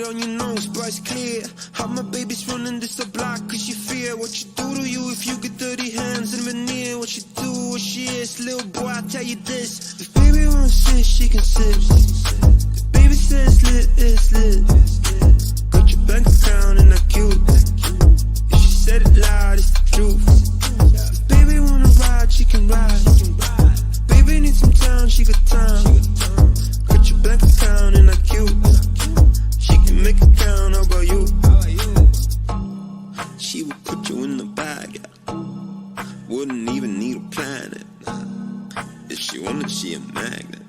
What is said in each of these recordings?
on your nose, but it's clear how my baby's running this a block, cause you fear what you do to you if you get dirty hands and veneer. What you do, what she is, little boy, I tell you this. If baby wants sit, she can sit. If baby says lit, it's lit. Got your bank account and that cute. If she said it loud, it's the truth. If baby wanna ride, she can ride. If baby needs some time, she got time. Got your bank account and that cute. She can make it count, how about you? She would put you in the bag, yeah. Wouldn't even need a planet. If she wanted, she a magnet.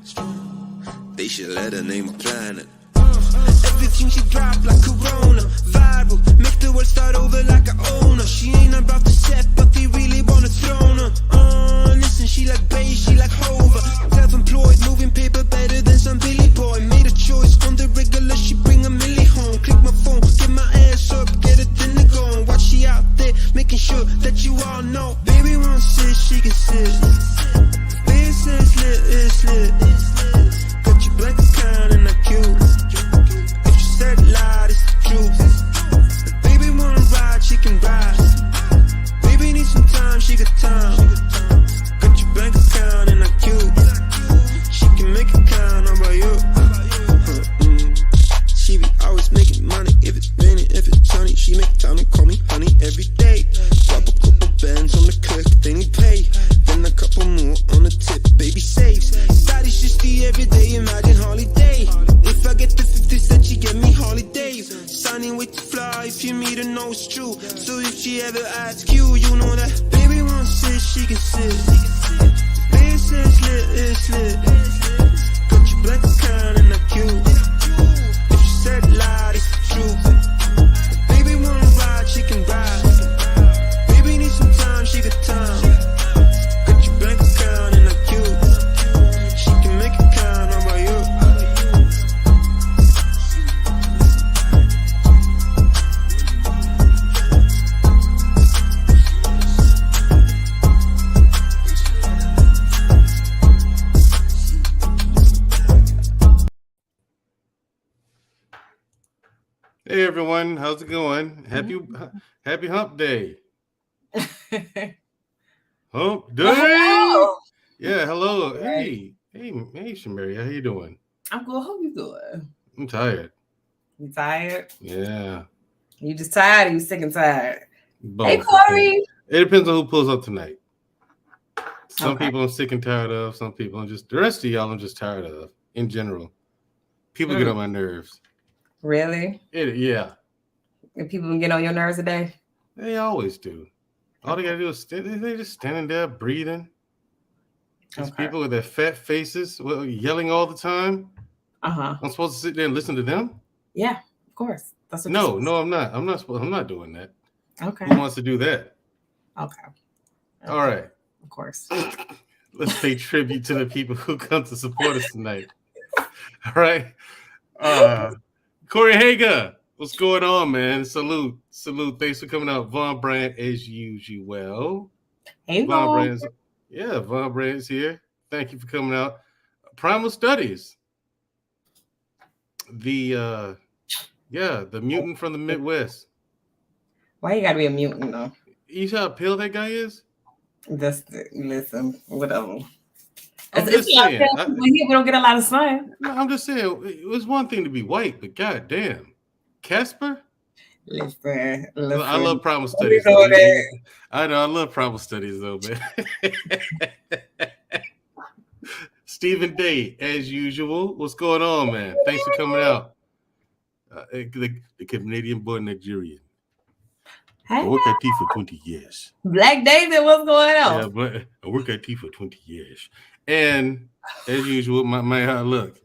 They should let her name a planet. Everything she drop like Corona, viral, make the world start over like I own her. She ain't about to set, but they really wanna throne her. Listen, she like Bay, she like Hover. Self-employed, moving paper better than some Billy boy. Made a choice on the regular, she bring a milli home. Click my phone, get my ass up, get a dinner going. Watch she out there, making sure that you all know. Baby wants sit, she can sit. Baby says lit, it's lit. Got your bank account and that cute. Said loud, it's the truth. If baby wanna ride, she can ride. Baby needs some time, she got time. Got your bank account and that cute. She can make it count, how about you? She be always making money. If it's raining, if it's sunny, she make time and call me honey every day. Drop a couple bands on the click, they need pay. Then a couple more on the tip, baby saves. Daddy's just the everyday, imagine holiday. If I get the 50 cent, she get me holidays. Signing with the fly, if you meet her, know it's true. So if she ever asks you, you know that baby wants sit, she can sit. Baby says lit, it's lit. Got your black account and that cute. If she said loud, it's the truth. Baby wanna ride, she can ride. Baby needs some time, she got time. Got your bank account and that cute. She can make it count, how about you? Hey everyone, how's it going? Happy Hump Day. Hump Day. Hello. Yeah, hello. Hey, Shamari, how you doing? I'm good. How you doing? I'm tired. You tired? Yeah. You just tired or you sick and tired? Both. Hey, Corey. It depends on who pulls up tonight. Some Okay. people I'm sick and tired of. Some people the rest of y'all I'm just tired of in general. People get on my nerves. Really? Yeah. And people get on your nerves today? They always do. All they gotta do is they just standing there breathing. These people with their fat faces yelling all the time. I'm supposed to sit there and listen to them? Yeah, of course. That's what No, I'm not. I'm not doing that. Okay. Who wants to do that? Okay. All right. Of course. Let's pay tribute to the people who come to support us tonight. All right. Corey Hager, what's going on, man? Salute. Thanks for coming out. Von Bryant, as usual. Hey, Von Bryant's here. Thank you for coming out. Primal Studies. The mutant from the Midwest. Why you gotta be a mutant, though? You see how pale that guy is? Listen, whatever. I'm just saying. We don't get a lot of sun. No, I'm just saying. It was one thing to be white, but goddamn, Casper. Listen. I love Primal Studies. I know. I love Primal Studies, though, man. Stephen Day, as usual. What's going on, man? Thanks for coming out. The Canadian born Nigerian. Hey. I work at T for 20 years. Black David, what's going on? Yeah, but I work at T for 20 years. And as usual, my look.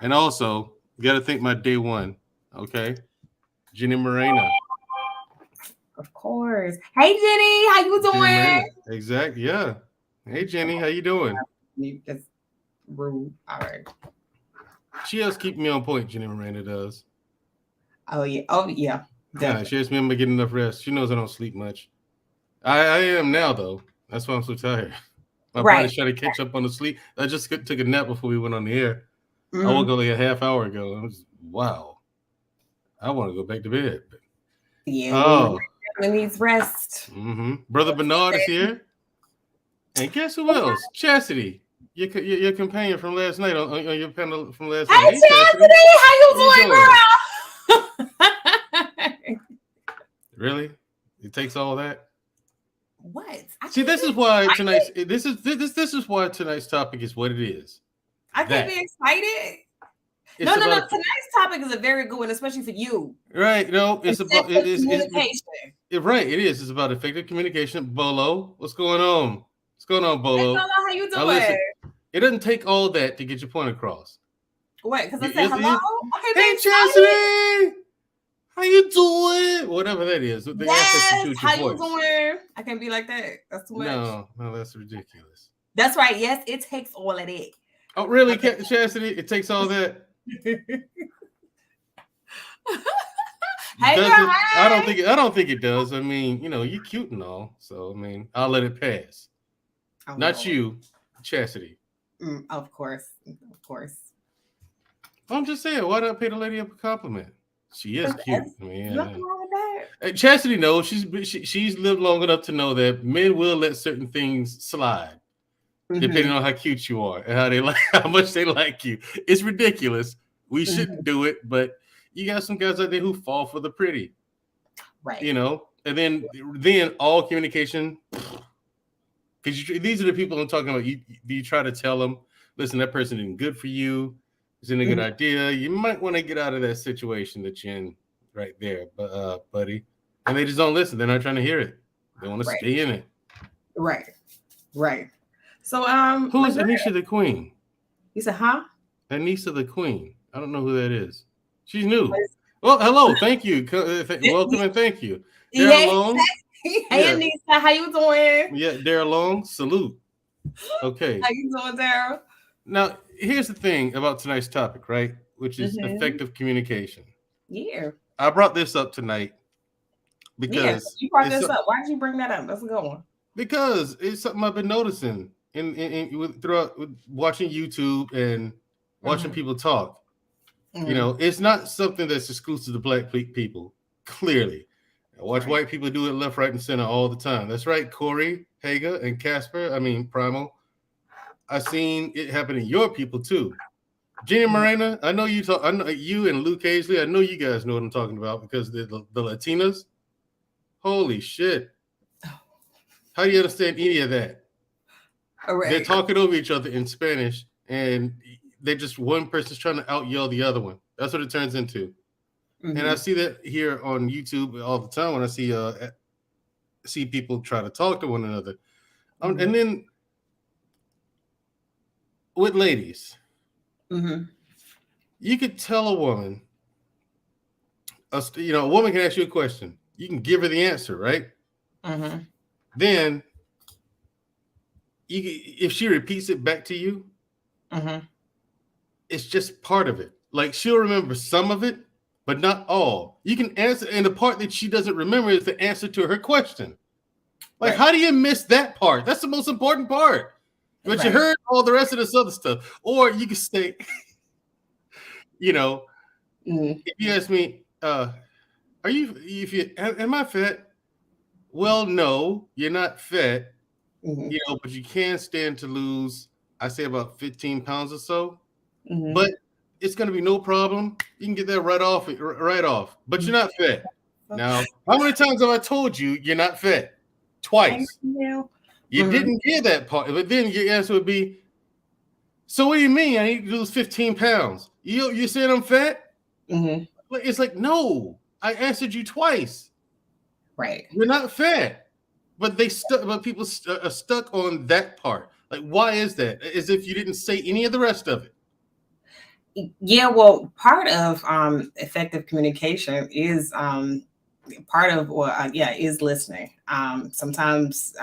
And also, you got to thank my day one, okay? Jenny Moreno. Of course. Hey, Jenny, how you doing? Exactly, yeah. Hey, Jenny, how you doing? You just rude. All right. She helps keep me on point, Jenny Moreno does. Oh, yeah. Yeah, she helps me get enough rest. She knows I don't sleep much. I am now, though. That's why I'm so tired. My body's trying to catch up on the sleep. I just took a nap before we went on the air. I woke up like a half hour ago. Wow. I want to go back to bed. Yeah, Oh, it needs rest. Brother Bernard is here. And guess who else? Chastity, your companion from last night on your panel from last night. Hey, Chastity, how you doing, girl? Really? It takes all that? What? See, this is why tonight's this is why tonight's topic is what it is. I can't be excited. No. Tonight's topic is a very good one, especially for you. Right? No, it's about communication. Right, it is. It's about effective communication. Bolo, what's going on? What's going on, Bolo? Hey, Bolo, how you doing? Listen, it doesn't take all that to get your point across. What? Because I said hello. Hey, Chastity, how you doing? Whatever that is. Yes. How you doing? I can't be like that. That's too much. No, that's ridiculous. That's right. Yes, it takes all of that. Oh, really, Chastity? It takes all that. Hey, girl, hi. I don't think it does. I mean, you're cute and all, so I mean, I'll let it pass. Oh, not you, Chastity. Of course. I'm just saying, why not pay the lady a compliment? She is cute. I mean, nothing wrong with that. Chastity knows she's lived long enough to know that men will let certain things slide. Depending on how cute you are and how much they like you. It's ridiculous. We shouldn't do it, but you got some guys out there who fall for the pretty. Right. And then all communication, because these are the people I'm talking about. You try to tell them, listen, that person isn't good for you. Isn't a good idea. You might want to get out of that situation that you're in right there, buddy. And they just don't listen. They're not trying to hear it. They want to stay in it. Right. So, who is Anisha the Queen? You said, huh? Anisha the Queen. I don't know who that is. She's new. Well, hello. Thank you. Welcome and thank you. Darren Long. Hey, Anisha. How you doing? Yeah, Darren Long. Salute. Okay. How you doing, Darren? Now, here's the thing about tonight's topic, right? Which is effective communication. Yeah. I brought this up tonight because you brought this up. Why did you bring that up? That's a good one. Because it's something I've been noticing throughout watching YouTube and watching people talk. It's not something that's exclusive to black people. Clearly, I watch white people do it left, right, and center all the time. That's right, Corey, Haga, and Casper. I mean, Primal. I've seen it happen to your people too. Jenny Morena, I know you talk. I know you and Luke Hazley. I know you guys know what I'm talking about because the Latinas. Holy shit! How do you understand any of that? Right. They're talking over each other in Spanish, and they're just one person's trying to out yell the other one. That's what it turns into. And I see that here on YouTube all the time when I see people try to talk to one another. And then with ladies, you could tell a woman, a woman can ask you a question. You can give her the answer, right? Then, if she repeats it back to you, it's just part of it. Like she'll remember some of it, but not all. You can answer, and the part that she doesn't remember is the answer to her question. Like, how do you miss that part? That's the most important part. But you heard all the rest of this other stuff. Or you can say, if you ask me, am I fat? Well, no, you're not fat, but you can stand to lose, I say about 15 pounds or so. But it's going to be no problem. You can get that right off. But you're not fat. Now, how many times have I told you you're not fat? Twice. You didn't hear that part. But then your answer would be, so what do you mean I need to lose 15 pounds? You said I'm fat? It's like, no, I answered you twice. Right. You're not fat. But people are stuck on that part. Like, why is that? As if you didn't say any of the rest of it. Yeah, well, part of effective communication is is listening. Sometimes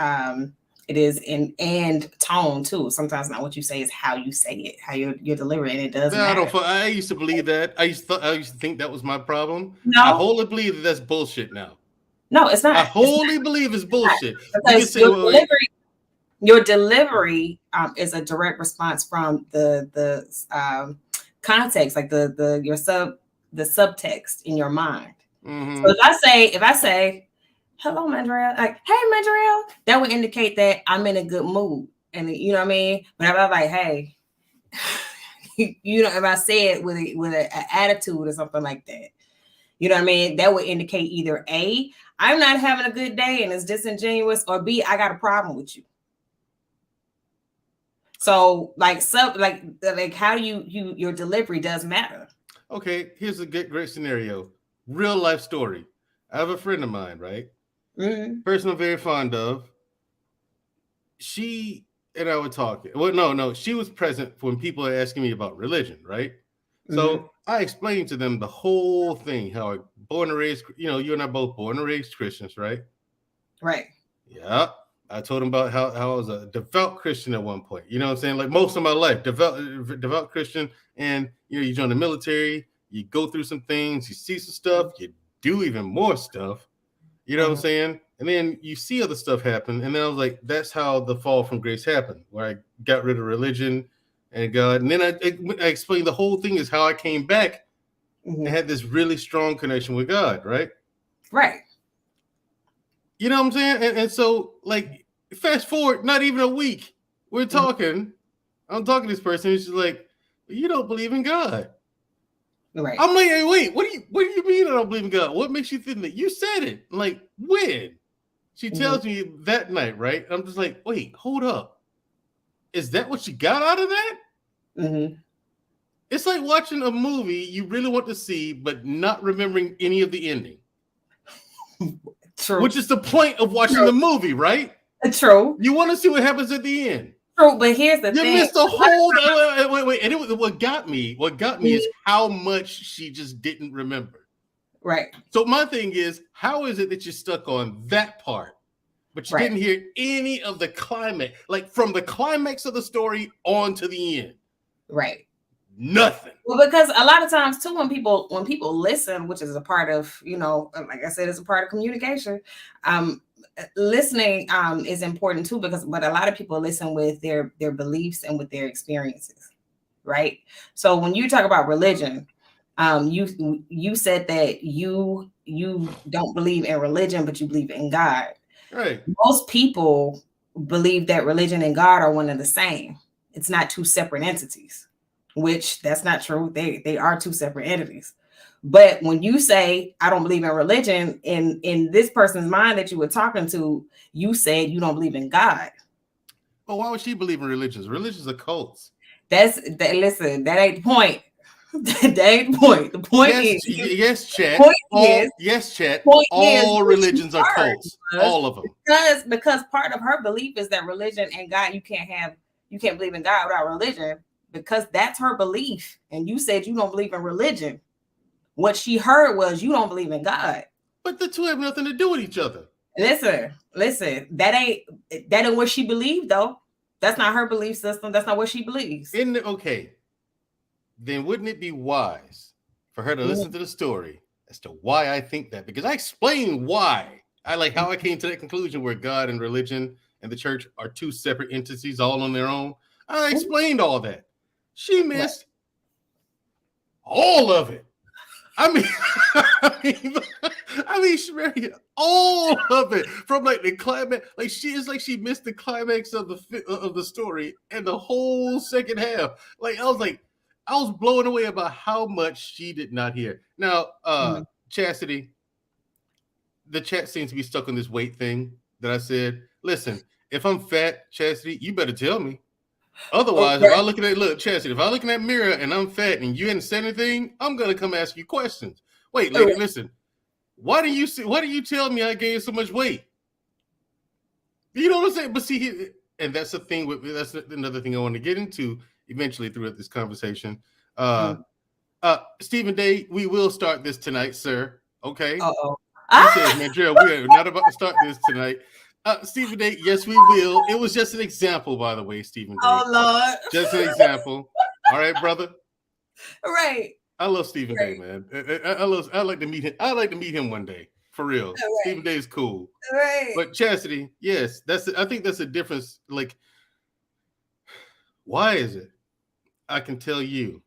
it is in tone too. Sometimes not what you say is how you say it, how you're delivering. It does. I used to believe that. I used to think that was my problem. No, I wholly believe that's bullshit now. No, it's not. I wholly believe it's bullshit. Because your delivery is a direct response from the context, like your the subtext in your mind. Mm-hmm. So if I say, hello, Mandrell, like, hey, Mandrell, that would indicate that I'm in a good mood. And you know what I mean? But if I'm like, hey, you know, if I say it with an attitude or something like that, you know what I mean? That would indicate either A, I'm not having a good day and it's disingenuous, or B, I got a problem with you. So like how your delivery does matter. Okay, here's a great scenario. Real life story. I have a friend of mine, right? Mm-hmm. Person I'm very fond of. She and I were talking. Well, no, she was present when people are asking me about religion, right? Mm-hmm. So I explained to them the whole thing, how I born and raised, you know, you and I both born and raised Christians, right? Right. Yeah. I told him about how I was a devout Christian at one point. You know what I'm saying? Like most of my life, devout Christian. And, you know, you join the military, you go through some things, you see some stuff, you do even more stuff. You know what I'm saying? And then you see other stuff happen. And then I was like, that's how the fall from grace happened, where I got rid of religion and God. And then I explained the whole thing is how I came back and had this really strong connection with God, right? Right. You know what I'm saying? And so, like, fast forward, not even a week, we're talking. I'm talking to this person. And she's like, you don't believe in God. Right. I'm like, hey, wait, what do you mean I don't believe in God? What makes you think that? You said it. I'm like, when? She tells me that night, right? I'm just like, wait, hold up. Is that what you got out of that? Mm-hmm. It's like watching a movie you really want to see, but not remembering any of the ending. True. Which is the point of watching the movie, right? True. You want to see what happens at the end. True, but here's the thing. You missed the whole. Wait. And what got me is how much she just didn't remember. Right. So my thing is, how is it that you're stuck on that part, but you didn't hear any of the climax, like from the climax of the story on to the end? Right. Nothing. Well, because a lot of times too, when people listen, which is a part of, you know, like I said, it's a part of communication. Listening is important too, but a lot of people listen with their beliefs and with their experiences, right? So when you talk about religion, you said that you don't believe in religion, but you believe in God. Right. Most people believe that religion and God are one and the same. It's not two separate entities, which that's not true. They are two separate entities. But when you say, I don't believe in religion, in this person's mind that you were talking to, you said you don't believe in God. Well, why would she believe in religions? Religions are cults. Listen, that ain't the point. That ain't the point. The point is, yes, chat. Chat. All religions are cults. All of them. Because part of her belief is that religion and God, you can't believe in God without religion, because that's her belief. And you said you don't believe in religion. What she heard was you don't believe in God. But the two have nothing to do with each other. Listen. That ain't what she believed, though. That's not her belief system. That's not what she believes. Okay. Then wouldn't it be wise for her to listen to the story as to why I think that? Because I explained why. I like how I came to that conclusion where God and religion and the church are two separate entities all on their own. I explained all that. She missed all of it. I mean, all of it from like the climax. Like she missed the climax of the story and the whole second half. Like I was blown away about how much she did not hear. Now, Chastity, the chat seems to be stuck on this weight thing that I said. Listen, if I'm fat, Chastity, you better tell me. Otherwise, if I look at Chastity, if I look in that mirror and I'm fat and you hadn't said anything, I'm gonna come ask you questions. Wait, lady, listen. Why do you tell me I gained so much weight? You know what I'm saying? But see, and that's the thing. That's another thing I want to get into eventually throughout this conversation. Stephen Day, we will start this tonight, sir. Okay. He says, Mandrell, we are not about to start this tonight. Stephen Day, yes, we will. It was just an example, by the way, Stephen Day. Oh, Lord. Just an example. All right, brother. Right. I love Stephen Day, man. I like to meet him. I like to meet him one day. For real. Right. Stephen Day is cool. Right. But Chastity, yes, I think that's a difference. Like, why is it? I can tell you,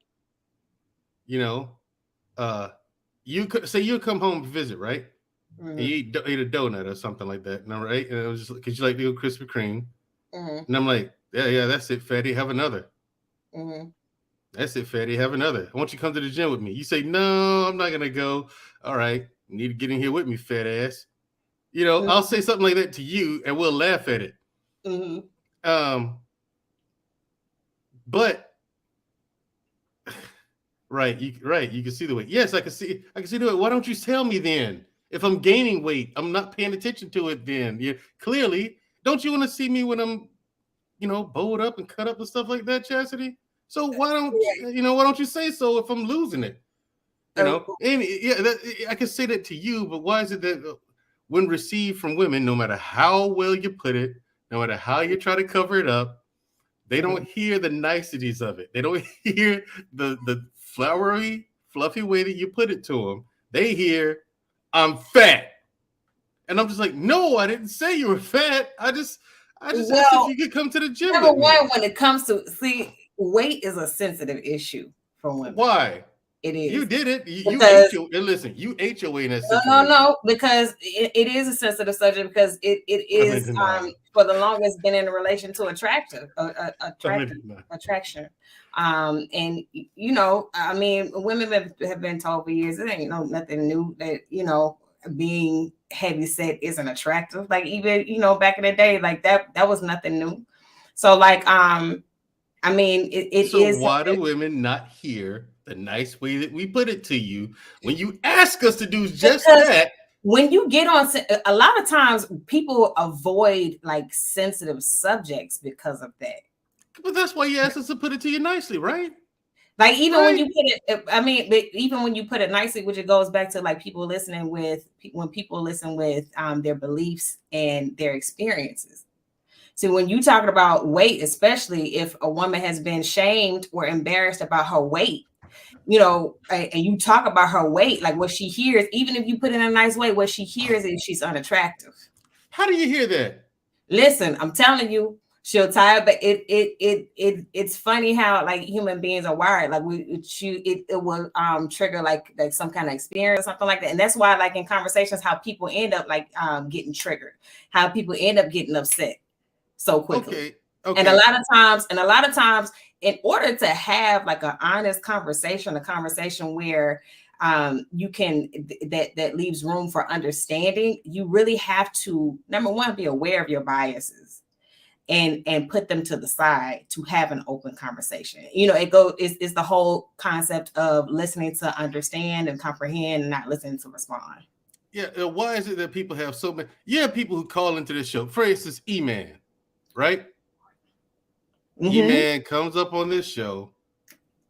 you could say you come home to visit, right? Mm-hmm. And you eat a donut or something like that, no, right? And it was just because you like the Krispy Kreme, Mm-hmm. and I'm like, yeah, that's it, fatty. Have another. Mm-hmm. That's it, fatty. Have another. I want you to come to the gym with me. You say, no, I'm not gonna go. All right, you need to get in here with me, fat ass. You know, I'll say something like that to you, and we'll laugh at it. Mm-hmm. But right, you can see the weight. Yes, I can see the weight. Why don't you tell me then? If I'm gaining weight, I'm not paying attention to it then. You clearly don't you want to see me when I'm, bowed up and cut up and stuff like that, Chastity? So why don't you say so if I'm losing it? And I can say that to you, but why is it that when received from women, no matter how well you put it, no matter how you try to cover it up, they don't hear the niceties of it. They don't hear the flowery, fluffy way that you put it to them. They hear, I'm fat. And I'm just like, no, I didn't say you were fat. I just asked if you could come to the gym. Number one, when it comes to weight is a sensitive issue for women. Why? It is. You did it. You ate your way in that situation. No, because it is a sensitive subject because it is for the longest been in a relation to attraction. And I mean, women have been told for years it ain't nothing new that being heavy set isn't attractive. Like even back in the day, like that was nothing new. So like I mean it is. So why do women not hear the nice way that we put it to you when you ask us to do just that? When you get on, a lot of times people avoid like sensitive subjects because of that. But that's why you asked us to put it to you nicely, right? Like even when you put it, I mean, but even when you put it nicely, which it goes back to like people listening when people listen with their beliefs and their experiences. So when you talking about weight, especially if a woman has been shamed or embarrassed about her weight, and you talk about her weight, like what she hears, even if you put it in a nice way, what she hears is she's unattractive. How do you hear that? Listen, I'm telling you, she'll tire, but it's funny how like human beings are wired. Like it will trigger like some kind of experience or something like that. And that's why like in conversations, how people end up like getting triggered, how people end up getting upset so quickly. Okay. And a lot of times, in order to have like an honest conversation, a conversation where you can that leaves room for understanding, you really have to, number one, be aware of your biases and put them to the side to have an open conversation. It's the whole concept of listening to understand and comprehend and not listening to respond. Yeah. Why is it that people have so many? You have people who call into this show. For instance, E-Man, right? Mm-hmm. E-Man comes up on this show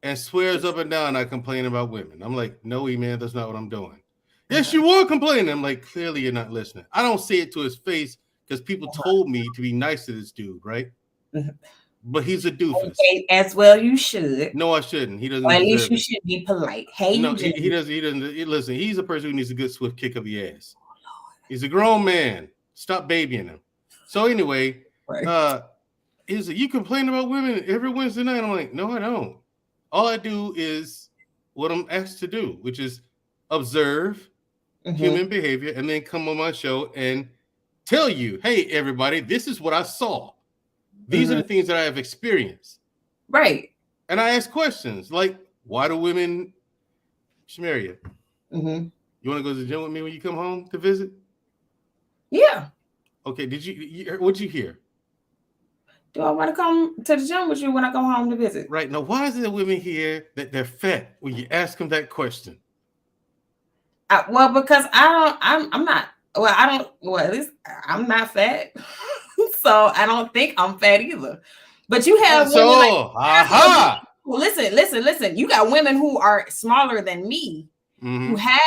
and swears up and down I complain about women. I'm like, no, E-Man, that's not what I'm doing. Yes, you were complaining. I'm like, clearly you're not listening. I don't say it to his face because people told me to be nice to this dude, right? Mm-hmm. But he's a doofus. Okay, as well you should. No, I shouldn't. He doesn't. Or at least you should be polite. Hey, no, he doesn't. Listen, he's a person who needs a good swift kick of the ass. He's a grown man. Stop babying him. So anyway, right. He's like, you complain about women every Wednesday night. I'm like, no, I don't. All I do is what I'm asked to do, which is observe human behavior and then come on my show and tell you, hey, everybody, this is what I saw. These are the things that I have experienced. Right. And I ask questions like, why do women, Shamaria, you want to go to the gym with me when you come home to visit? Yeah. Okay. What'd you hear? Do I want to come to the gym with you when I come home to visit? Right. Now, why is it that women hear that they're fat when you ask them that question? Because I'm not fat. So I don't think I'm fat either. But you have women listen. You got women who are smaller than me who have,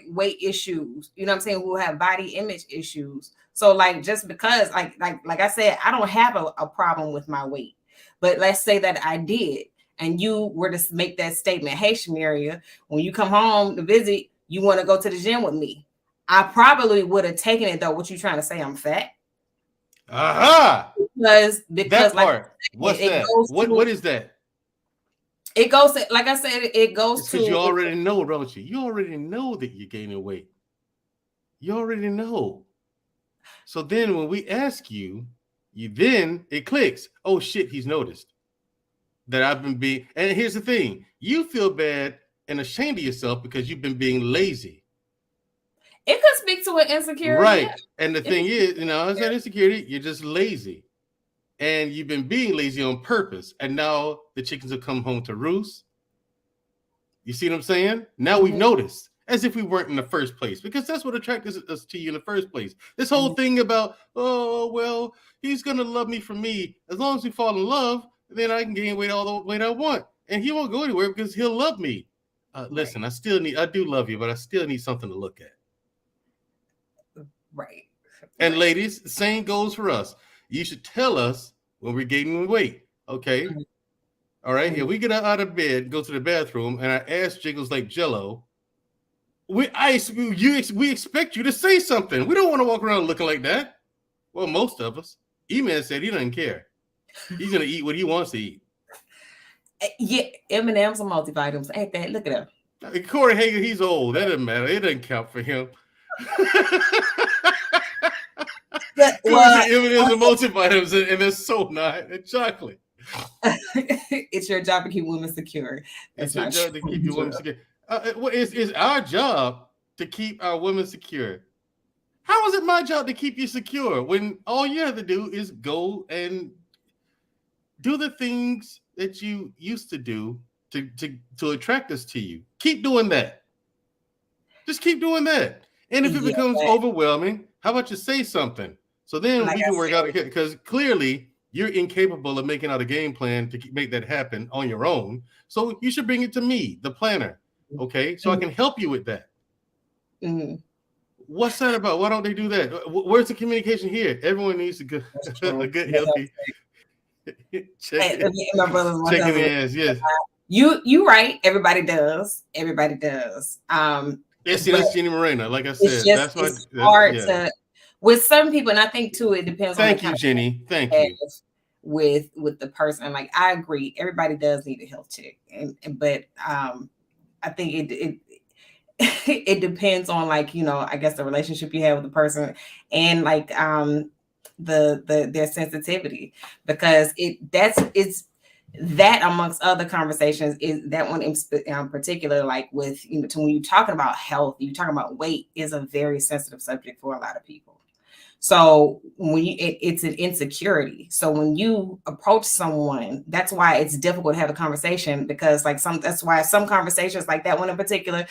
weight issues, you know what I'm saying, who have body image issues. So like just because like I said, I don't have a problem with my weight. But let's say that I did and you were to make that statement, hey Shamaria, when you come home to visit, you want to go to the gym with me. I probably would have taken it though. What you trying to say? I'm fat? Aha! Because that part. What's that? What is that? It goes to, like I said, it goes to because you already know, don't you? You already know that you're gaining weight. You already know. So then when we ask you, then it clicks. Oh shit, he's noticed that I've been being. And here's the thing: you feel bad and ashamed of yourself because you've been being lazy. It could speak to an insecurity, right? Yeah. And the thing is, it's not insecurity. You're just lazy, and you've been being lazy on purpose. And now the chickens have come home to roost. You see what I'm saying? Now we've noticed, as if we weren't in the first place, because that's what attracted us to you in the first place. This whole thing about, oh, well, he's going to love me for me. As long as we fall in love, then I can gain weight all the weight I want. And he won't go anywhere because he'll love me. Listen, I do love you, but I still need something to look at. Right. And ladies, the same goes for us. You should tell us when we're gaining weight. Okay. All right. If we get out of bed, go to the bathroom, and our ass jiggles like Jello, we expect you to say something. We don't want to walk around looking like that. Well, most of us. E-Man said he doesn't care. He's gonna eat what he wants to eat. Yeah, M&M's and multivitamins. Ain't that? Look at him. Corey Hager, he's old. That doesn't matter. It doesn't count for him. M&M's and multivitamins, and they're so not. They're chocolate. It's your job to keep women secure. It's your job to keep your women secure. It's our job to keep our women secure. How is it my job to keep you secure when all you have to do is go and do the things that you used to do to attract us to you? Keep doing that. Just keep doing that. And if it becomes overwhelming, how about you say something? So then we can work out, because clearly you're incapable of making out a game plan to make that happen on your own. So you should bring it to me, the planner. Okay. So I can help you with that. What's that about? Why don't they do that? Where's the communication here? Everyone needs a good healthy. Checking the ass, yes. You right. Everybody does. That's Jenny Moreno. Like I said, it's hard to with some people, and I think too it depends. Thank you, Jenny. Thank you. With the person, like I agree, everybody does need a health check, but I think it depends on, like, I guess the relationship you have with the person, and like their sensitivity, because it's that amongst other conversations is that one in particular, like with when you're talking about health, you're talking about weight, is a very sensitive subject for a lot of people. So when it's an insecurity. So when you approach someone, that's why it's difficult to have a conversation, because that's why some conversations like that one in particular,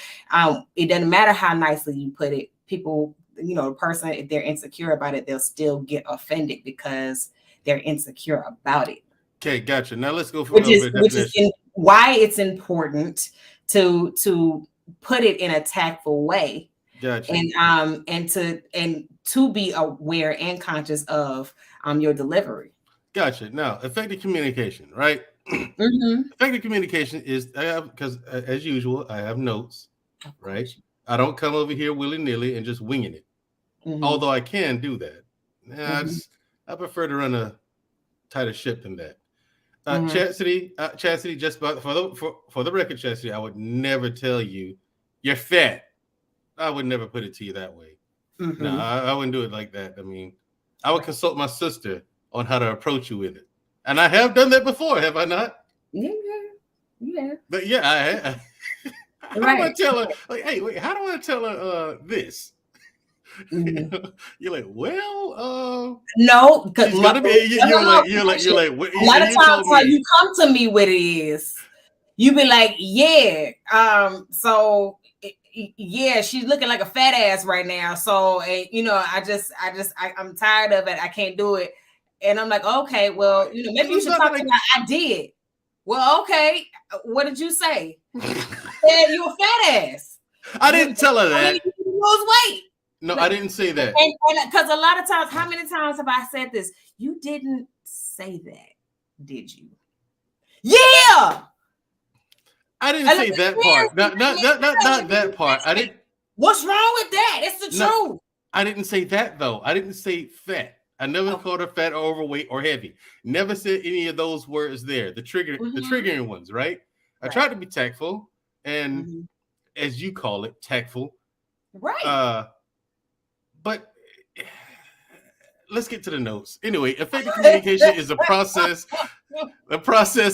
it doesn't matter how nicely you put it. People, the person, if they're insecure about it, they'll still get offended because they're insecure about it. Okay, gotcha. Now let's go for which is why it's important to put it in a tactful way. Gotcha. And to be aware and conscious of your delivery. Gotcha. Now, effective communication, right? Effective communication is, because as usual, I have notes, right? I don't come over here willy-nilly and just winging it. Although I can do that. I prefer to run a tighter ship than that. Chastity, just for the record, Chastity, I would never tell you you're fat. I would never put it to you that way. No, I wouldn't do it like that. I mean, I would consult my sister on how to approach you with it, and I have done that before, have I not? Yeah. But yeah, how do I tell her? Like, hey, wait, how do I tell her this? You're like, well, no, because you're like, a lot of times how you come to me with it is, you be like, so. Yeah, she's looking like a fat ass right now. So, I'm tired of it. I can't do it. And I'm like, okay, well, maybe you should talk about I did. Well, okay. What did you say? Said you a fat ass. I didn't tell her that. You lose weight. No, I didn't say that. And because a lot of times, how many times have I said this? You didn't say that, did you? Yeah. I didn't say that part. Not that part. I didn't. What's wrong with that? It's the truth. I didn't say that though. I didn't say fat. I never called her fat or overweight or heavy. Never said any of those words there. The triggering ones, right? I tried to be tactful and, as you call it, tactful. Right. But let's get to the notes. Anyway, effective communication is a process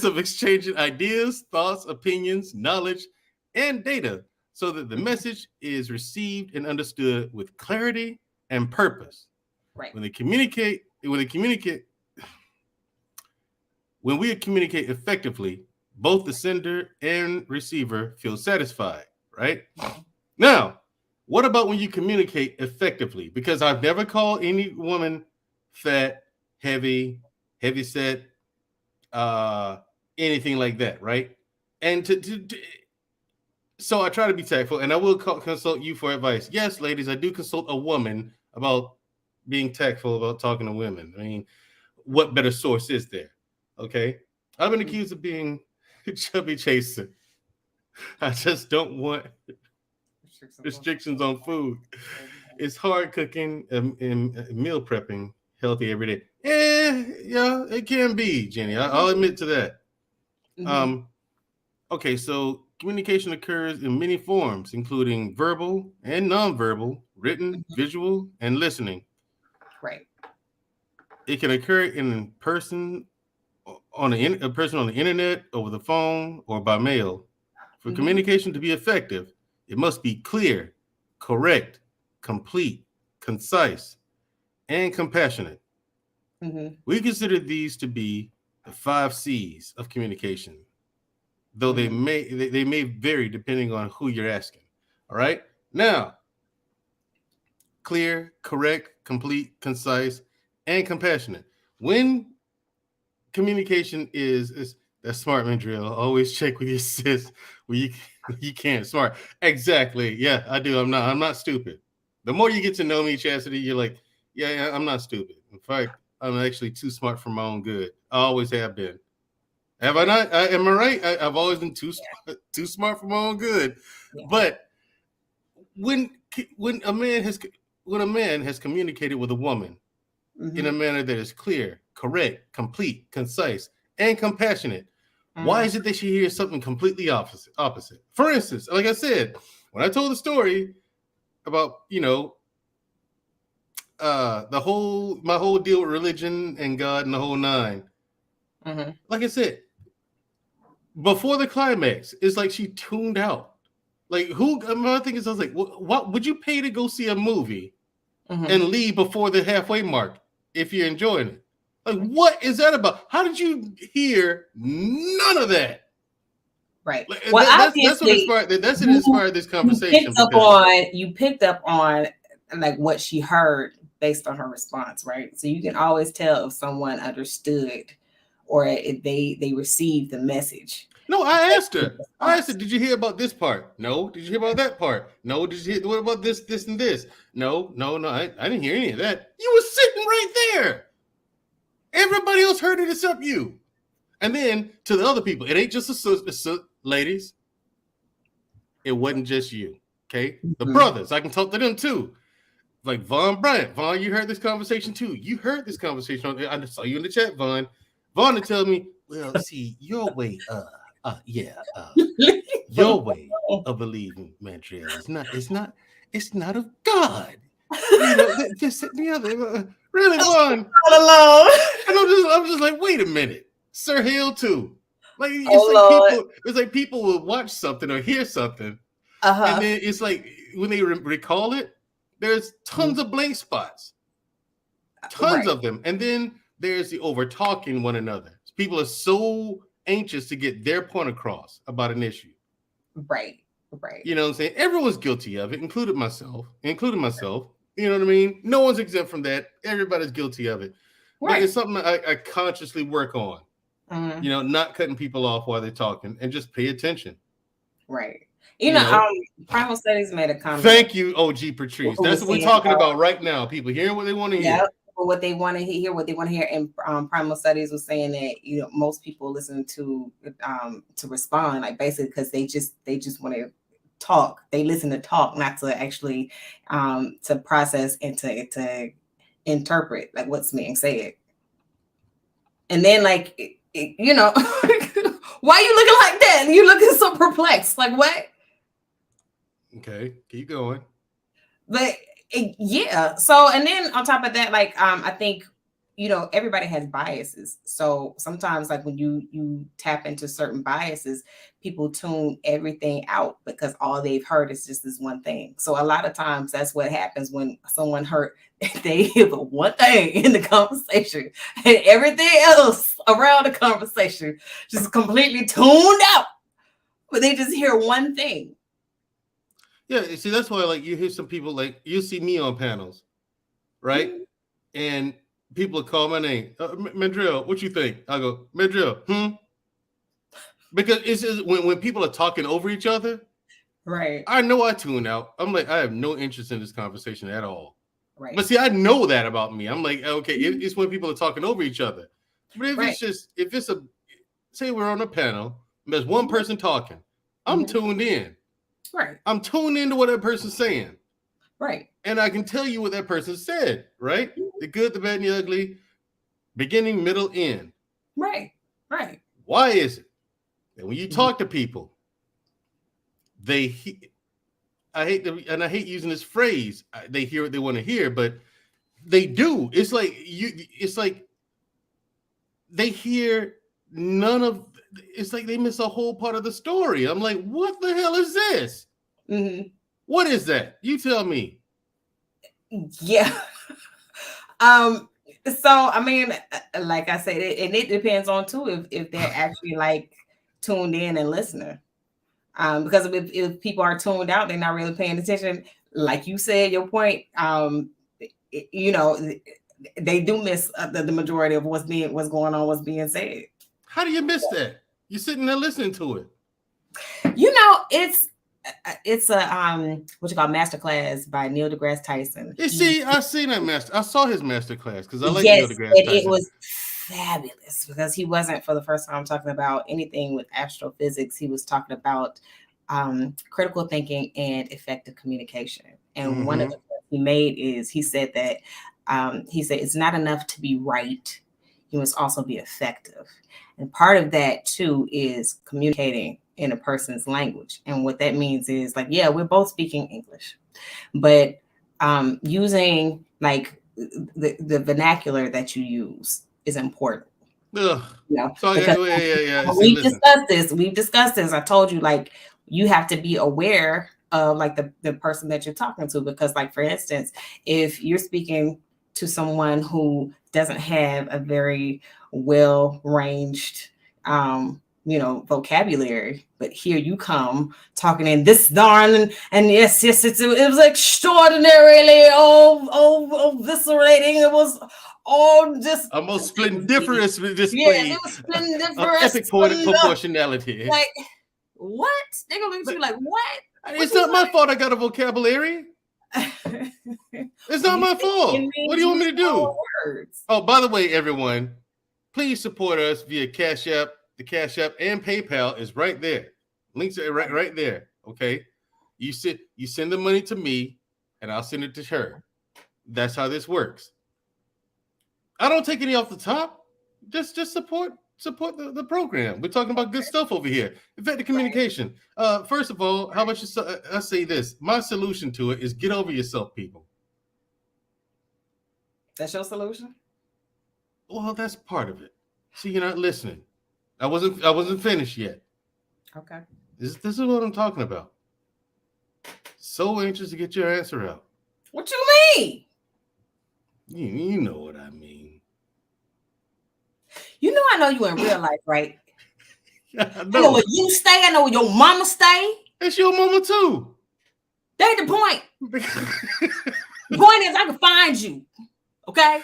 of exchanging ideas, thoughts, opinions, knowledge, and data so that the message is received and understood with clarity and purpose. Right. When we communicate effectively, both the sender and receiver feel satisfied, right? Now, what about when you communicate effectively? Because I've never called any woman fat, heavy set, anything like that, right? And so I try to be tactful, and I will consult you for advice. Yes, ladies, I do consult a woman about being tactful about talking to women. I mean, what better source is there? Okay, I've been accused of being a chubby chaser. I just don't want restrictions on food. It's hard cooking and meal prepping healthy every day. Yeah, it can be, Jenny. I'll admit to that. Okay, so communication occurs in many forms, including verbal and nonverbal, written, visual, and listening. Right. It can occur in person on the internet, over the phone, or by mail. For communication to be effective, it must be clear, correct, complete, concise, and compassionate. We consider these to be the 5 C's of communication, though they may vary depending on who you're asking. All right. Now, clear, correct, complete, concise, and compassionate. When communication is that's smart, Mandrell. Always check with your sis when you can't. Smart. Exactly. Yeah, I do. I'm not stupid. The more you get to know me, Chastity, you're like, yeah, I'm not stupid. In fact, I'm actually too smart for my own good. I always have been. Have I not? Am I right? I've always been too smart for my own good. Yeah. But when a man has communicated with a woman in a manner that is clear, correct, complete, concise, and compassionate, why is it that she hears something completely opposite? For instance, like I said, when I told the story about, my whole deal with religion and God and the whole nine, like I said, before the climax, it's like she tuned out. Like, my thing is, I was like, what would you pay to go see a movie and leave before the halfway mark if you're enjoying it? Like, what is that about? How did you hear none of that? Right. Well, that's what inspired this conversation. You picked up on like what she heard based on her response, right? So you can always tell if someone understood or if they received the message. No, I asked her, did you hear about this part? No. Did you hear about that part? No. Did you hear what about this, and this? No. I didn't hear any of that. You were sitting right there. Everybody else heard it except you. And then to the other people, it ain't just ladies. It wasn't just you. Okay. The brothers, I can talk to them too. Like Vaughn Bryant. Vaughn, you heard this conversation too. You heard this conversation. I saw you in the chat, Vaughn. Vaughn to tell me, well, see, your way, your way of believing, Mandrell, it's not of God. This and the other. Really, Vaughn? Not alone. And I'm just like, wait a minute, Sir Hill too. Like it's like people will watch something or hear something, and then it's like when they recall it, there's tons of blank spots, tons of them, and then there's the over talking one another. People are so anxious to get their point across about an issue. Right. You know what I'm saying? Everyone's guilty of it, including myself. You know what I mean? No one's exempt from that. Everybody's guilty of it. Right. But it's something I consciously work on. Not cutting people off while they're talking and just pay attention. Right. Primal Studies made a comment. Thank you, OG Patrice. That's what we're talking about right now. People hearing what they want to hear. Yeah, what they want to hear. And Primal Studies was saying that most people listen to respond, like basically because they just want to talk. They listen to talk, not to actually to process and to interpret like what's being said. And then like why are you looking like that? You looking so perplexed. Like what? Okay, keep going. But yeah. So, and then on top of that, like, I think, you know, everybody has biases. So sometimes, like when you tap into certain biases, people tune everything out because all they've heard is just this one thing. So a lot of times that's what happens when someone heard they hear the one thing in the conversation and everything else around the conversation just completely tuned out. But they just hear one thing. Yeah, see, that's why, like, you hear some people, like, you see me on panels, right? Mm-hmm. And people call my name, Mandrell, what you think? I go, Mandrell, Because it's just, when people are talking over each other, right? I know I tune out. I'm like, I have no interest in this conversation at all. Right. But see, I know that about me. I'm like, okay, it's when people are talking over each other. But if say we're on a panel, and there's one person talking, I'm tuned in. Right. I'm tuned into what that person's saying. Right. And I can tell you what that person said, right? The good, the bad, and the ugly, beginning, middle, end. Right. Right. Why is it that when you talk to people, I hate using this phrase, they hear what they want to hear, but they do. It's like they hear it's like they miss a whole part of the story. I'm like, what the hell is this? Mm-hmm. What is that? You tell me. Yeah. So I mean, like I said, it depends on too if they're actually like tuned in and listening. Because if people are tuned out, they're not really paying attention. Like you said, your point, you know, they do miss the majority of what's going on, what's being said. How do you miss that? You're sitting there listening to it. You know, it's a what you call masterclass by Neil deGrasse Tyson. You see, I seen that I saw his masterclass because I like Neil deGrasse Tyson. It was fabulous because he wasn't for the first time talking about anything with astrophysics. He was talking about critical thinking and effective communication. And one of the points he made is he said that it's not enough to be right. You must also be effective. And part of that too is communicating in a person's language. And what that means is like, yeah, we're both speaking English, but using like the vernacular that you use is important. Ugh. You know, so yeah. We've discussed this. I told you, like, you have to be aware of like the person that you're talking to, because like, for instance, if you're speaking to someone who doesn't have a very well-ranged vocabulary, but here you come talking in this darn and yes, it was extraordinarily viscerating. It was all just almost splendiferous display. Yeah, it was splendiferous. Epic proportionality. Like, what? They're gonna look at you like, what? It's not my fault I got a vocabulary. It's not my fault. What do you want me to do? Oh, by the way, everyone, please support us via Cash App. The Cash App and PayPal is right there. Links are right there. Okay. You send the money to me and I'll send it to her. That's how this works. I don't take any off the top. Just support the program. We're talking about good stuff over here. Effective communication. First of all, how about I say this? My solution to it is get over yourself, people. That's your solution? Well, that's part of it. See, you're not listening. I wasn't finished yet. Okay. This is what I'm talking about. So anxious to get your answer out. What you mean? You know what I mean. You know I know you in real life, right? I know where you stay. I know where your mama stay. It's your mama too. That's the point. The point is I can find you. Okay?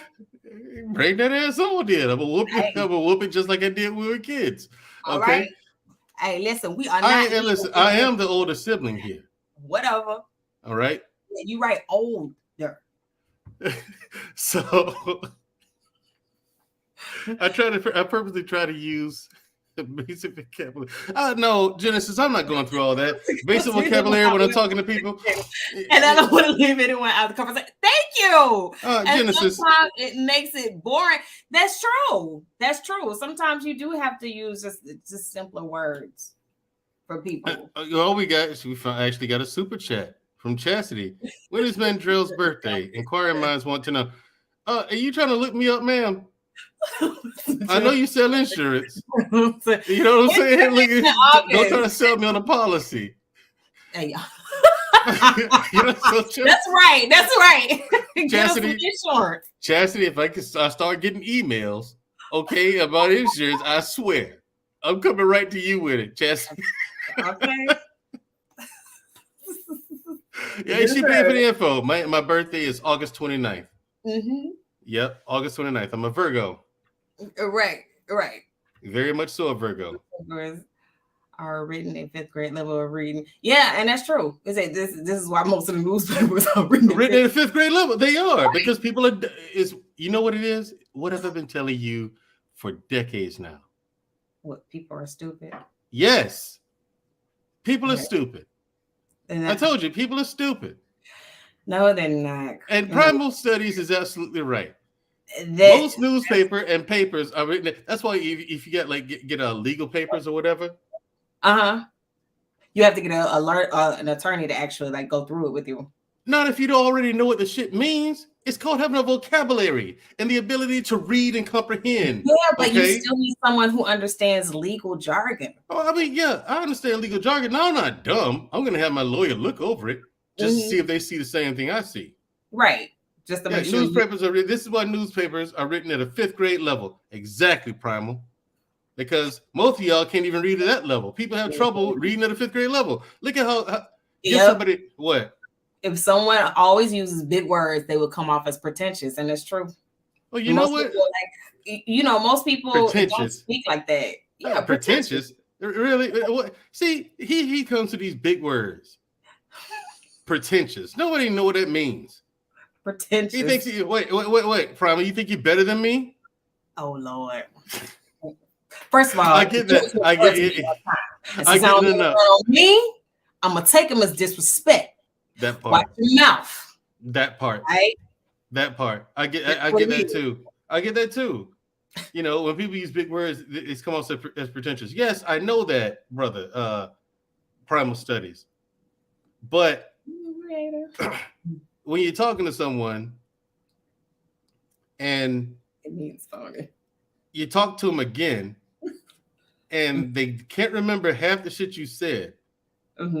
Bring that ass on, then. I'm gonna whoop it just like I did when we were kids. Okay. All right. Hey, listen, we are not. I am the older sibling here. Whatever. All right. Yeah, you right, older. So I purposely try to use the basic vocabulary. No, Genesis, I'm not going through all that. Basic vocabulary when I'm talking to people. And I don't want to leave anyone out of the conversation. Thank you. Genesis. Sometimes it makes it boring. That's true. Sometimes you do have to use just simpler words. for people. All we actually got a super chat from Chastity. When is Mandrell's birthday? Inquiring minds want to know. Are you trying to look me up, ma'am? I know you sell insurance. You know what I'm saying? Don't try to sell me on a policy. Hey, So that's right. Chastity, if I can start getting emails, okay, about insurance, I swear, I'm coming right to you with it, Chastity. Okay. Yeah, she paid for the info. My birthday is August 29th. Mm-hmm. Yep, August 29th. I'm a Virgo. Right. Very much so a Virgo. Are written in 5th grade level of reading. Yeah, and that's true. This is why most of the newspapers are written in the 5th grade level. They are, because people are. You know what it is? What have I been telling you for decades now? What, people are stupid? Yes, people are stupid. I told you, people are stupid. No, they're not. And Primal Studies is absolutely right. Most newspaper and papers are written. That's why if you get a legal papers or whatever. You have to get an attorney to actually go through it with you. Not if you don't already know what the shit means. It's called having a vocabulary and the ability to read and comprehend. Yeah, but you still need someone who understands legal jargon. Oh, I mean, yeah, I understand legal jargon. No, I'm not dumb. I'm gonna have my lawyer look over it just to see if they see the same thing I see. Right. Just to make sure. Newspapers are. This is why newspapers are written at a 5th grade level. Exactly, Primal. Because most of y'all can't even read at that level. People have trouble reading at a 5th grade level. Look at how somebody what. If someone always uses big words, they would come off as pretentious, and it's true. Well, you know what? People, most people don't speak like that. Yeah, pretentious. Really? See, he comes to these big words. Pretentious. Nobody know what that means. Pretentious. He thinks wait, Primal, you think you're better than me? Oh Lord. First of all, I get that. I get it. I get it. Me, I'm gonna take him as disrespect. That part. Watch your mouth. That part. Right? That part. I get that too. I get that too. You know, when people use big words, it's come off as pretentious. Yes, I know that, brother. Primal Studies. But when you're talking to someone and it means funny. You talk to them again and they can't remember half the shit you said.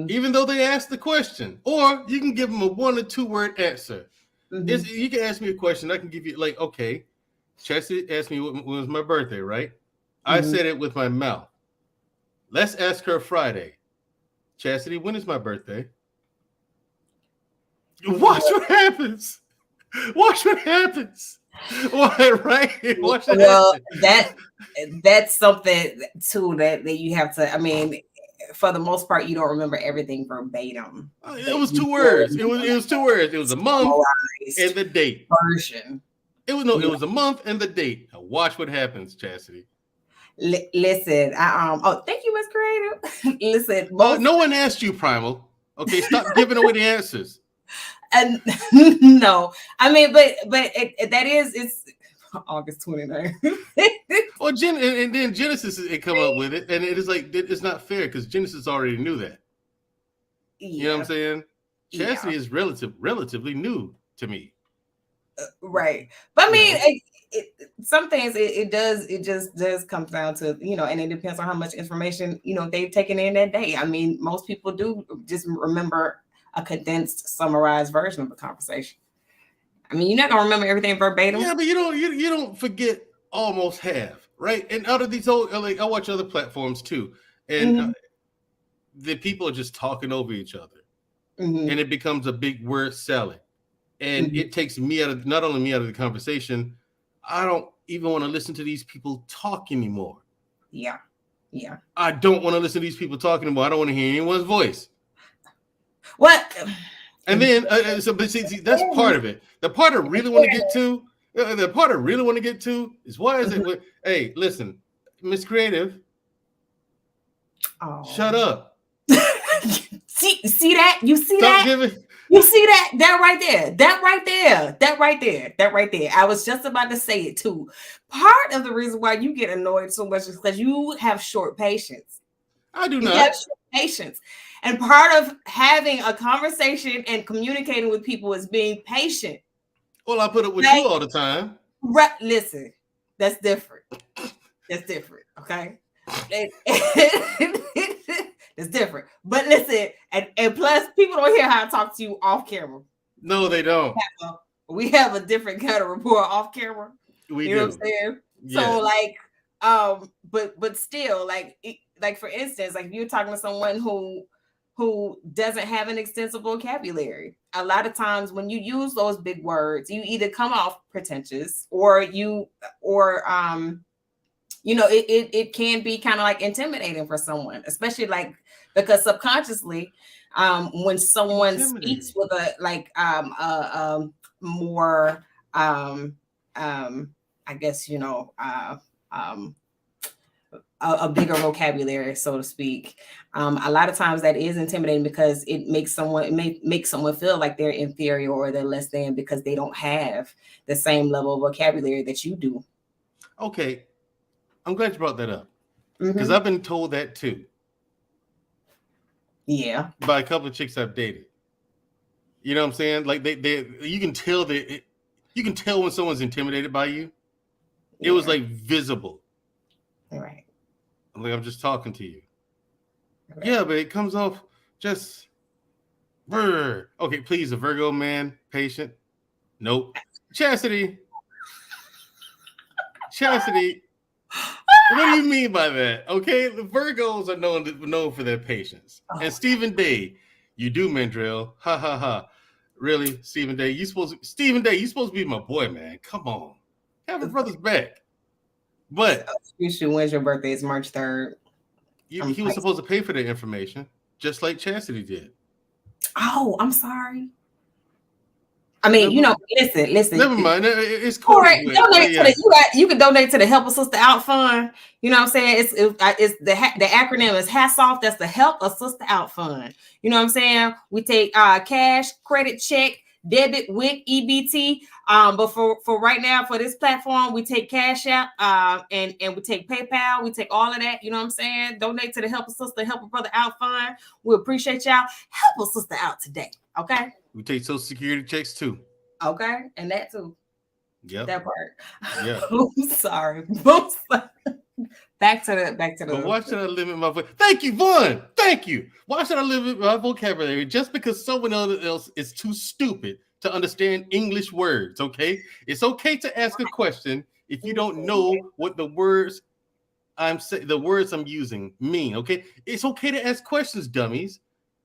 Even though they asked the question, or you can give them a 1 or 2 word answer. You can ask me a question. I can give you okay, Chastity asked me when was my birthday, right? I said it with my mouth. Let's ask her Friday. Chastity, when is my birthday? Watch what happens. Watch what happens. Right? Watch what happens. That's something too that you have to. I mean, for the most part, you don't remember everything verbatim. It was 2 words. It was 2 words. It was a month and the date. Version. It was a month and the date. Now watch what happens, Chastity. Listen, thank you, Miss Creative. Listen, no one asked you, Primal. Okay, stop giving away the answers. And no, I mean, but it's August 29th. Well, and then Genesis come up with it, and it is it's not fair because Genesis already knew that. Yeah. You know what I'm saying? Chastity is relatively new to me. Right, but I mean, some things it just does come down to and it depends on how much information they've taken in that day. I mean, most people do just remember a condensed, summarized version of the conversation. I mean, you're not gonna remember everything verbatim. Yeah, but you don't forget almost half, right? And out of these I watch other platforms too, and the people are just talking over each other, and it becomes a big word salad, and it takes me not only me out of the conversation. I don't even want to listen to these people talk anymore. Yeah. I don't want to listen to these people talk anymore. I don't want to hear anyone's voice. What? And then, but see, that's part of it. The part I really want to get to, is why is it? Hey, listen, Miss Creative, shut up. See that? You see that? You see that? That right there. I was just about to say it too. Part of the reason why you get annoyed so much is because you have short patience. I do You not. have patience. And part of having a conversation and communicating with people is being patient. Well, I put up with you all the time. Right. Listen, that's different. That's different. Okay. It's different. But listen, and plus, people don't hear how I talk to you off camera. No, they don't. We have a different kind of rapport off camera. We you do. know what I'm saying? Yeah. So like, but still, like for instance, like if you're talking to someone who doesn't have an extensive vocabulary, a lot of times when you use those big words, you either come off pretentious or it can be kind of like intimidating for someone, especially like because subconsciously, when someone speaks with a like more I guess a bigger vocabulary, so to speak. A lot of times that is intimidating because it may make someone feel like they're inferior or they're less than because they don't have the same level of vocabulary that you do. Okay. I'm glad you brought that up because I've been told that too. Yeah. By a couple of chicks I've dated. You know what I'm saying? Like you can tell when someone's intimidated by you. Yeah. It was like visible. Right. Like I'm just talking to you. Right. Yeah, but it comes off just okay, please, a Virgo man, patient. Nope. Chastity. What do you mean by that? Okay, the Virgos are known for their patience. Oh. And Stephen Day, you do, Mandrell. Ha ha ha. Really, Stephen Day? You supposed to be my boy, man. Come on, have a brother's back. But when's your birthday? It's March 3rd. He was supposed to pay for the information, just like Chastity did. Oh, I'm sorry. I mean, listen. Never mind. It's cool. Right, you can donate to the Help a Sister Out Fund. You know what I'm saying? It's the acronym is HATS off. That's the Help a Sister Out Fund. You know what I'm saying? We take cash, credit, check, debit, WIC, EBT. But for right now, for this platform, we take Cash App, and we take PayPal. We take all of that. You know what I'm saying? Donate to the Help a Sister, Help a Brother Out Fund. We appreciate y'all. Help a sister out today. Okay. We take Social Security checks too. Okay, and that too. Yeah. That part. Yeah. I'm sorry. Back to the. But why should I limit my vocabulary? Thank you, Vaughn. Thank you. Why should I limit my vocabulary just because someone else is too stupid to understand English words? Okay, it's okay to ask a question if you don't know what the words I'm using mean. Okay, it's okay to ask questions, dummies,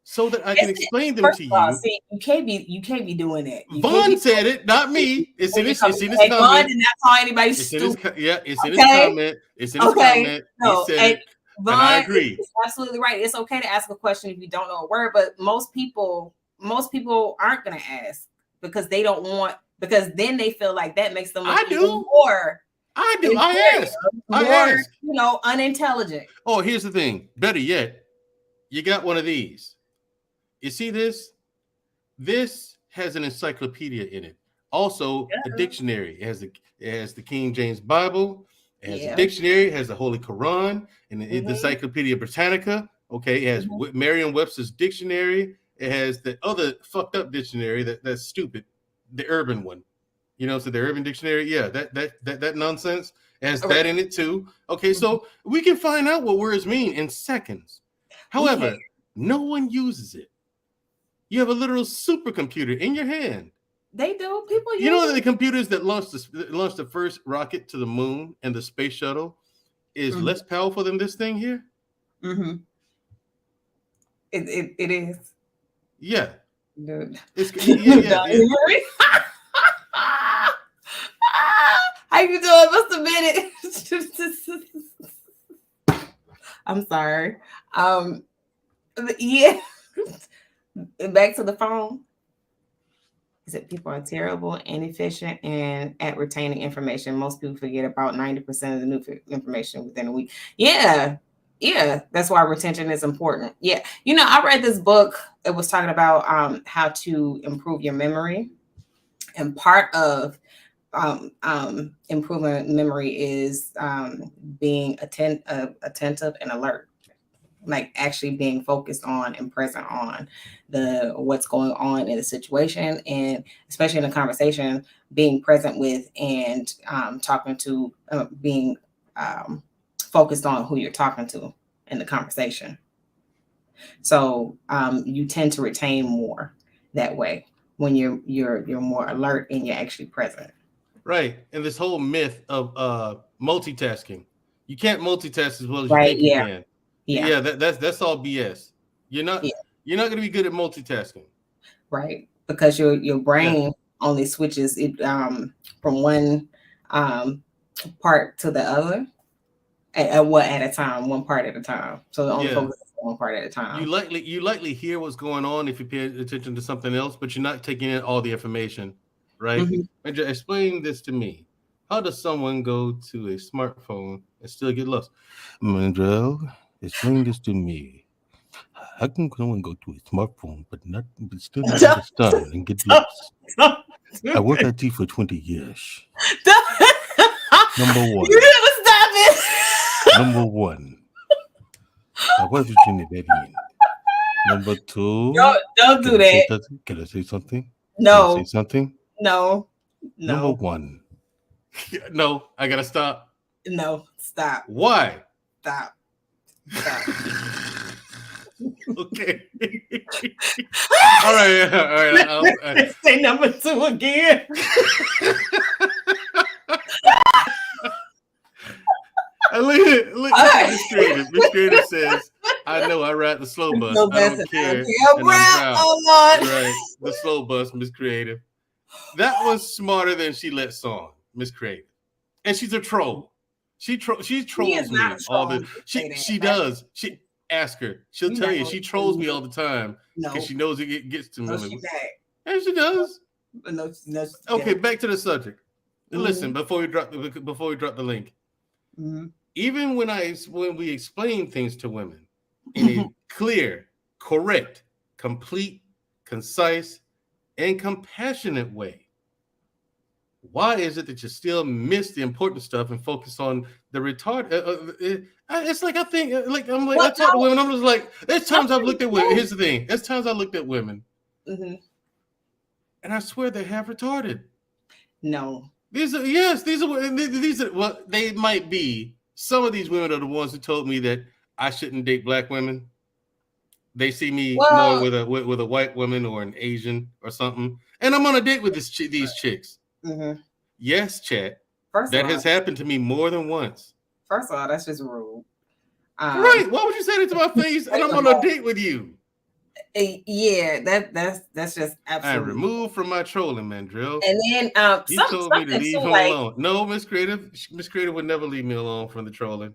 so that I can explain them to you. See, you can't be doing that. Vaughn said it, not me. It's in his comment. Vaughn did not call anybody stupid. It's in his comment. It's in his comment. No, he said it, Vaughn, and I agree. It's absolutely right. It's okay to ask a question if you don't know a word, but most people aren't going to ask because they don't want, because then they feel like that makes them I do. More. I do. I ask. Unintelligent. Oh, here's the thing. Better yet, you got one of these. You see this? This has an encyclopedia in it. Also, a dictionary. It has the King James Bible. It has a dictionary. It has the Holy Quran and the Encyclopedia Britannica. Okay, it has Merriam-Webster's dictionary. It has the other fucked up dictionary that's stupid, the urban one. You know, so the urban dictionary. Yeah, that nonsense. It has that in it too. Okay, so we can find out what words mean in seconds. However, no one uses it. You have a literal supercomputer in your hand. They do. People use You know that the computers that launched the first rocket to the moon and the space shuttle is less powerful than this thing here? Mm-hmm. It is. Yeah. Dude. Yeah. How you doing? What's the minute? I'm sorry. Yeah. Back to the phone. Is that people are terrible, inefficient, and at retaining information. Most people forget about 90% of the new information within a week. Yeah. That's why retention is important. Yeah. You know, I read this book. It was talking about how to improve your memory. And part of improving memory is being attentive and alert. like actually being focused on and present on what's going on in the situation, and especially in a conversation, being present with and talking to, being focused on who you're talking to in the conversation. So you tend to retain more that way when you're more alert and you're actually present. Right. And this whole myth of multitasking. You can't multitask as well as Right. you think Yeah. you can. Yeah. Yeah, that's all BS. You're not going to be good at multitasking. Right. Because your brain only switches it from one part to the other at a time, one part at a time. So it only focuses on one part at a time. You likely hear what's going on if you pay attention to something else, but you're not taking in all the information, right? Mm-hmm. And just explain this to me. How does someone go to a smartphone and still get lost? Mandrell, explain this to me. How can someone go to a smartphone but still not understand and get lost? I work at IT for 20 years. Number one. You never stop it. Number one. My wife is in the bed. Number two. Don't do that. Can I say something? No. Can I say something? No. Number one. No, I gotta stop. No, stop. Why? Stop. Okay. All right. Say number two again. Look at Miss Creative. Miss Creative says, I know I ride the slow bus. I don't care. And I'm proud. Oh, Lord. Right. The slow bus, Miss Creative. That was smarter than she lets on, Miss Creative. And she's a troll. She trolls me all the she does. She ask her. She'll tell you she trolls me all the time because she knows it gets to me. And she does. No, okay, back to the subject. Mm-hmm. Listen, before we drop the link. Mm-hmm. Even when we explain things to women in a clear, correct, complete, concise, and compassionate way, why is it that you still miss the important stuff and focus on the retard? It's like I talk to women. I'm just like, there's times I've looked at women. Here's the thing: there's times I looked at women, and I swear they have retarded. No, these are. Well, they might be. Some of these women are the ones who told me that I shouldn't date black women. They see me more with a white woman or an Asian or something, and I'm on a date with these chicks. Mm-hmm. Yes, chat. That has happened to me more than once. First of all, that's just rude. Right? Why would you say that to my face? And I'm on a date with you. Yeah, that's just absolutely. I removed from my trolling, Mandrell. And then he told me to leave him alone. No, Miss Creative would never leave me alone from the trolling.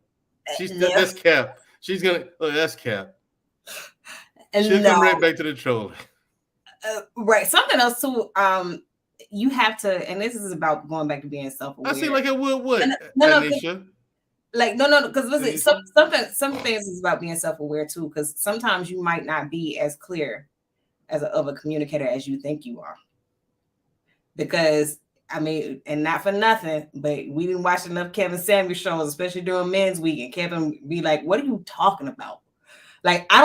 That's cap. She's gonna. That's cap. She'll come right back to the trolling. Right. Something else too. You have to, and this is about going back to being self-aware. I see, like I would what? No, because listen, some things is about being self-aware too, because sometimes you might not be as clear of a communicator as you think you are. Because I mean, and not for nothing, but we didn't watch enough Kevin Samuels shows, especially during Men's Week, and Kevin be like, "What are you talking about?" Like, I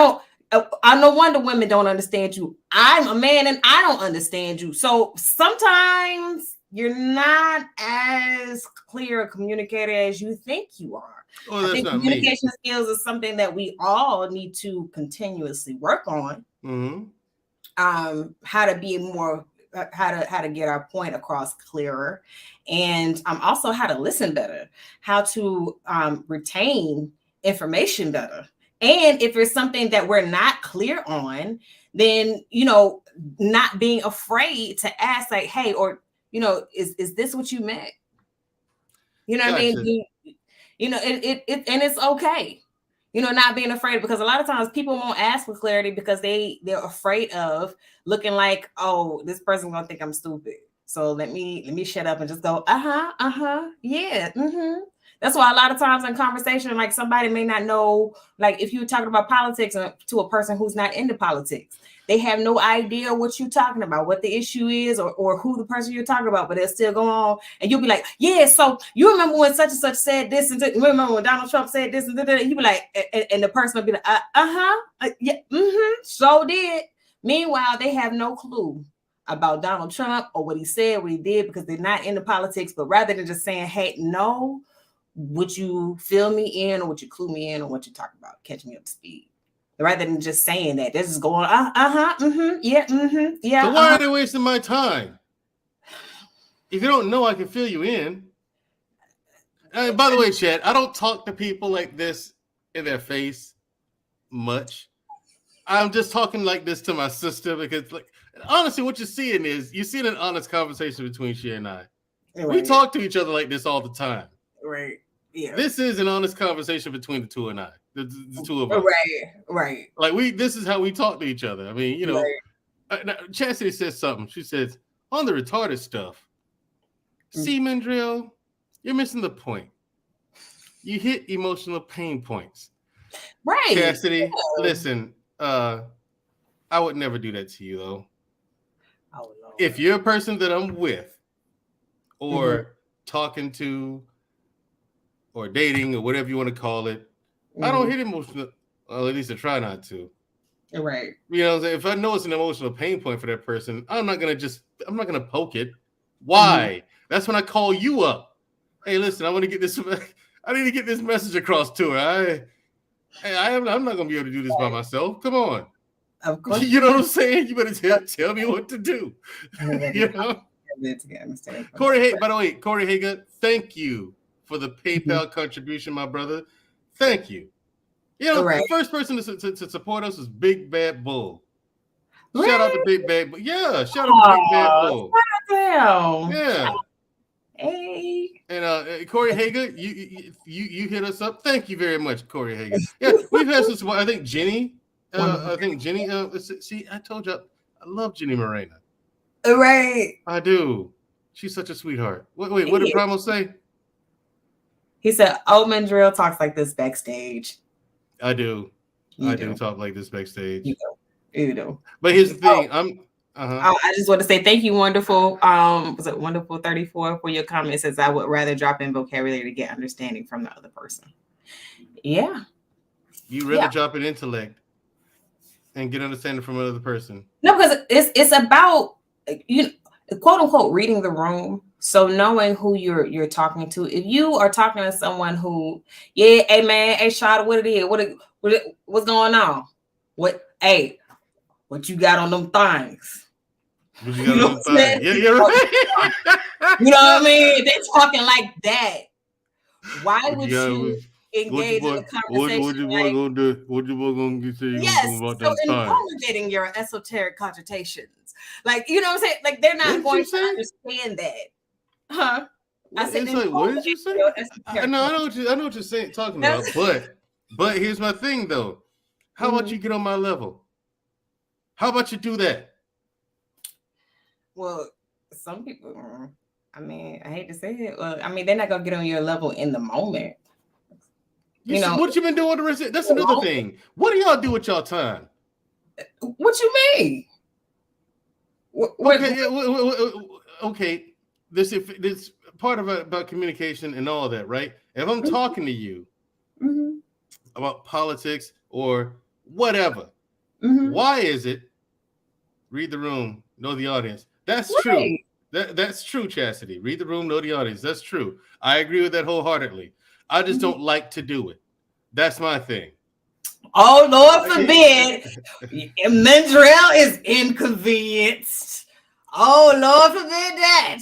no wonder women don't understand you. I'm a man and I don't understand you. So sometimes you're not as clear a communicator as you think you are. I think communication skills is something that we all need to continuously work on. Mm-hmm. How to be more, how to get our point across clearer, and also how to listen better, how to retain information better. And if there's something that we're not clear on, then, not being afraid to ask, like, hey, or, is this what you meant? You know what I mean? And it's okay, not being afraid, because a lot of times people won't ask for clarity because they're afraid of looking like, oh, this person's gonna think I'm stupid. So let me shut up and just go, yeah, That's why a lot of times in conversation, like somebody may not know, like if you're talking about politics to a person who's not into politics, they have no idea what you're talking about, what the issue is, or who the person you're talking about, but they'll still go on. And you'll be like, yeah, so you remember when such and such said this, and remember when Donald Trump said this, and you be like, and the person will be like, yeah, so did. Meanwhile, they have no clue about Donald Trump or what he said, what he did, because they're not into politics. But rather than just saying, hey, no, would you fill me in, or would you clue me in on what you're talking about? Catch me up to speed. Rather than just saying that, they're just going, yeah. So why are they wasting my time? If you don't know, I can fill you in. And by the way, Chad, I don't talk to people like this in their face much. I'm just talking like this to my sister because, like, honestly, what you're seeing is you're seeing an honest conversation between she and I. Right. We talk to each other like this all the time. Right. Yeah. This is an honest conversation between the two and I, the two of us. Right. Like this is how we talk to each other. I mean, you know, Chastity says something. She says, on the retarded stuff, see, Mandrell, you're missing the point. You hit emotional pain points. Right. Chastity, listen, I would never do that to you, though. Oh, no. If you're a person that I'm with or talking to or dating or whatever you want to call it, I don't hit emotional, well, at least I try not to. Right. You know, if I know it's an emotional pain point for that person, I'm not going to poke it. Why? That's when I call you up. Hey, listen, I need to get this message across to her. I'm not going to be able to do this by myself. Come on. Of course. You know what I'm saying? You better tell me what to do. You know? Corey, by the way, Corey Hager, thank you for the PayPal contribution, my brother. Thank you. You know, the first person to support us is Big Bad Bull. Really? Shout out to Big Bad Bull. Yeah, shout out to Big Bad Bull. Yeah. Hey. And Corey Hager, you hit us up. Thank you very much, Corey Hager. Yeah, we've had some. I think Jenny. See, I told you, I love Jenny Morena. Right. I do. She's such a sweetheart. Wait, what did Primo say? He said, "Oh, Mandrell talks like this backstage." I do. I do talk like this backstage. You do. But here's the thing. I just want to say thank you, wonderful. Was it wonderful 34 for your comment? Says I would rather drop in vocabulary to get understanding from the other person. Yeah. You rather drop in intellect and get understanding from another person. No, because it's about quote unquote reading the room. So knowing who you're talking to. If you are talking to someone who, hey man, hey Shada, what it is? What's going on? What you got on them things? What you got on them things? Yeah, you're right. You know what I mean? They're talking like that. Why would you engage in a conversation? What you boy gonna do? What you boy gonna get to? Yes, so invalidating your esoteric cogitations. Like, you know what I'm saying? Like, they're not going to understand that. Huh? I said, what did you say? I know what you're saying, talking about. But here's my thing, though. How about you get on my level? How about you do that? Well, some people, I mean, I hate to say it. Well, I mean, they're not gonna get on your level in the moment. You know what you been doing the rest of it? That's another thing. What do y'all do with y'all time? What you mean? Okay. This part about communication and all that, right? If I'm talking to you about politics or whatever, why is it read the room, know the audience? That's true. That's true, Chastity. Read the room, know the audience. That's true. I agree with that wholeheartedly. I just don't like to do it. That's my thing. Oh, Lord forbid. Mandrell is inconvenienced. Oh, Lord forbid that.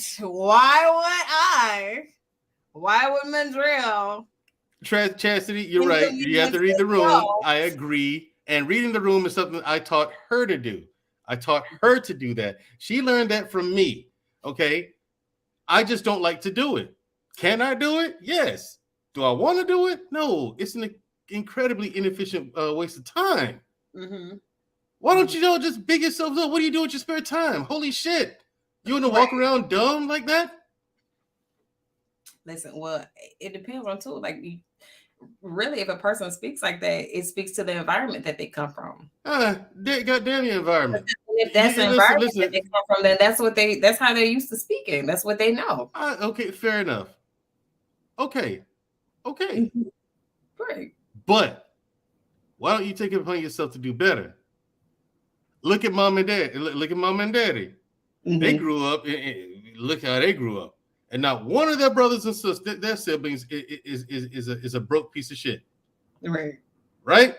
Why would Mandrell? Chastity, you're right. You have to read the room. I agree. And reading the room is something I taught her to do. I taught her to do that. She learned that from me. Okay. I just don't like to do it. Can I do it? Yes. Do I want to do it? No. It's an incredibly inefficient waste of time. Why don't you just big yourself up? What do you do with your spare time? Holy shit. You want to walk around dumb like that? Listen, well, it depends on too. Like, really, if a person speaks like that, it speaks to the environment that they come from. Goddamn the environment. And if that's the environment listen. that they come from, then that's how they're used to speaking. That's what they know. Okay, fair enough. Okay. Right. But why don't you take it upon yourself to do better? Look at mom and dad. Look at mom and daddy. Mm-hmm. They grew up. Look how they grew up. And not one of their brothers and sisters, their siblings, is a broke piece of shit. Right?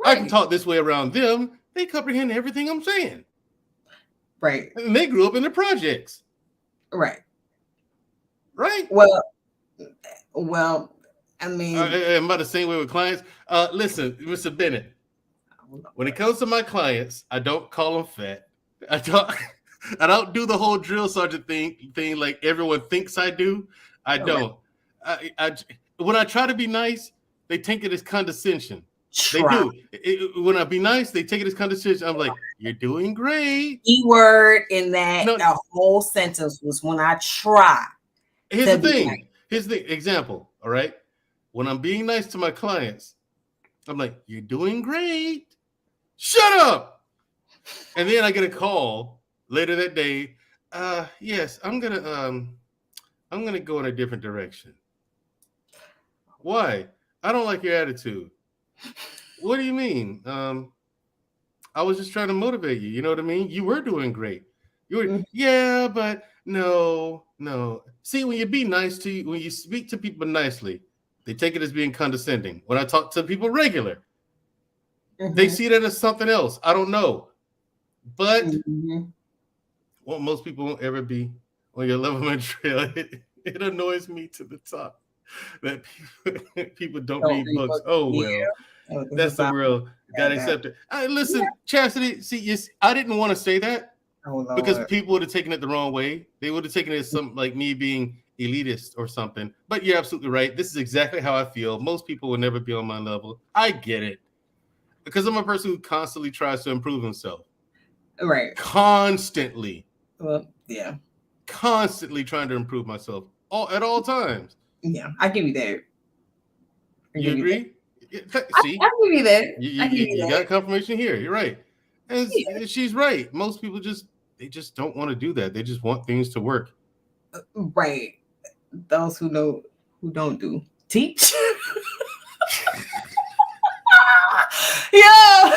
I can talk this way around them. They comprehend everything I'm saying. Right. And they grew up in the projects. Right. Well, I mean, I'm about the same way with clients. Listen, Mr. Bennett, when it comes to my clients, I don't call them fat. I don't do the whole drill sergeant thing like everyone thinks I do. I don't. When I try to be nice, they take it as condescension. They do. When I be nice, they take it as condescension. I'm like, you're doing great. Key word in that the whole sentence was when I try. Here's the thing. Nice. Here's the example. All right. When I'm being nice to my clients, I'm like, you're doing great. Shut up. And then I get a call later that day. Yes, I'm gonna go in a different direction. Why? I don't like your attitude. What do you mean? I was just trying to motivate you. You know what I mean? You were doing great. You were, yeah, but no. See, when you be nice to you, when you speak to people nicely, they take it as being condescending. When I talk to people regular, they see that as something else. I don't know. But what most people won't ever be on your level, Mandrell, it annoys me to the top that people don't read books. Oh, well, that's the world. Got to accept it. Listen, Chastity, see, I didn't want to say that because people would have taken it the wrong way. They would have taken it as something like me being elitist or something. But you're absolutely right. This is exactly how I feel. Most people will never be on my level. I get it. Because I'm a person who constantly tries to improve himself. Right. Constantly. Well, yeah. Constantly trying to improve myself at all times. Yeah, I give you that. You agree? See, I give you that. You got confirmation here. You're right. And she's right. Most people just don't want to do that. They just want things to work. Right. Those who don't do teach. Yeah.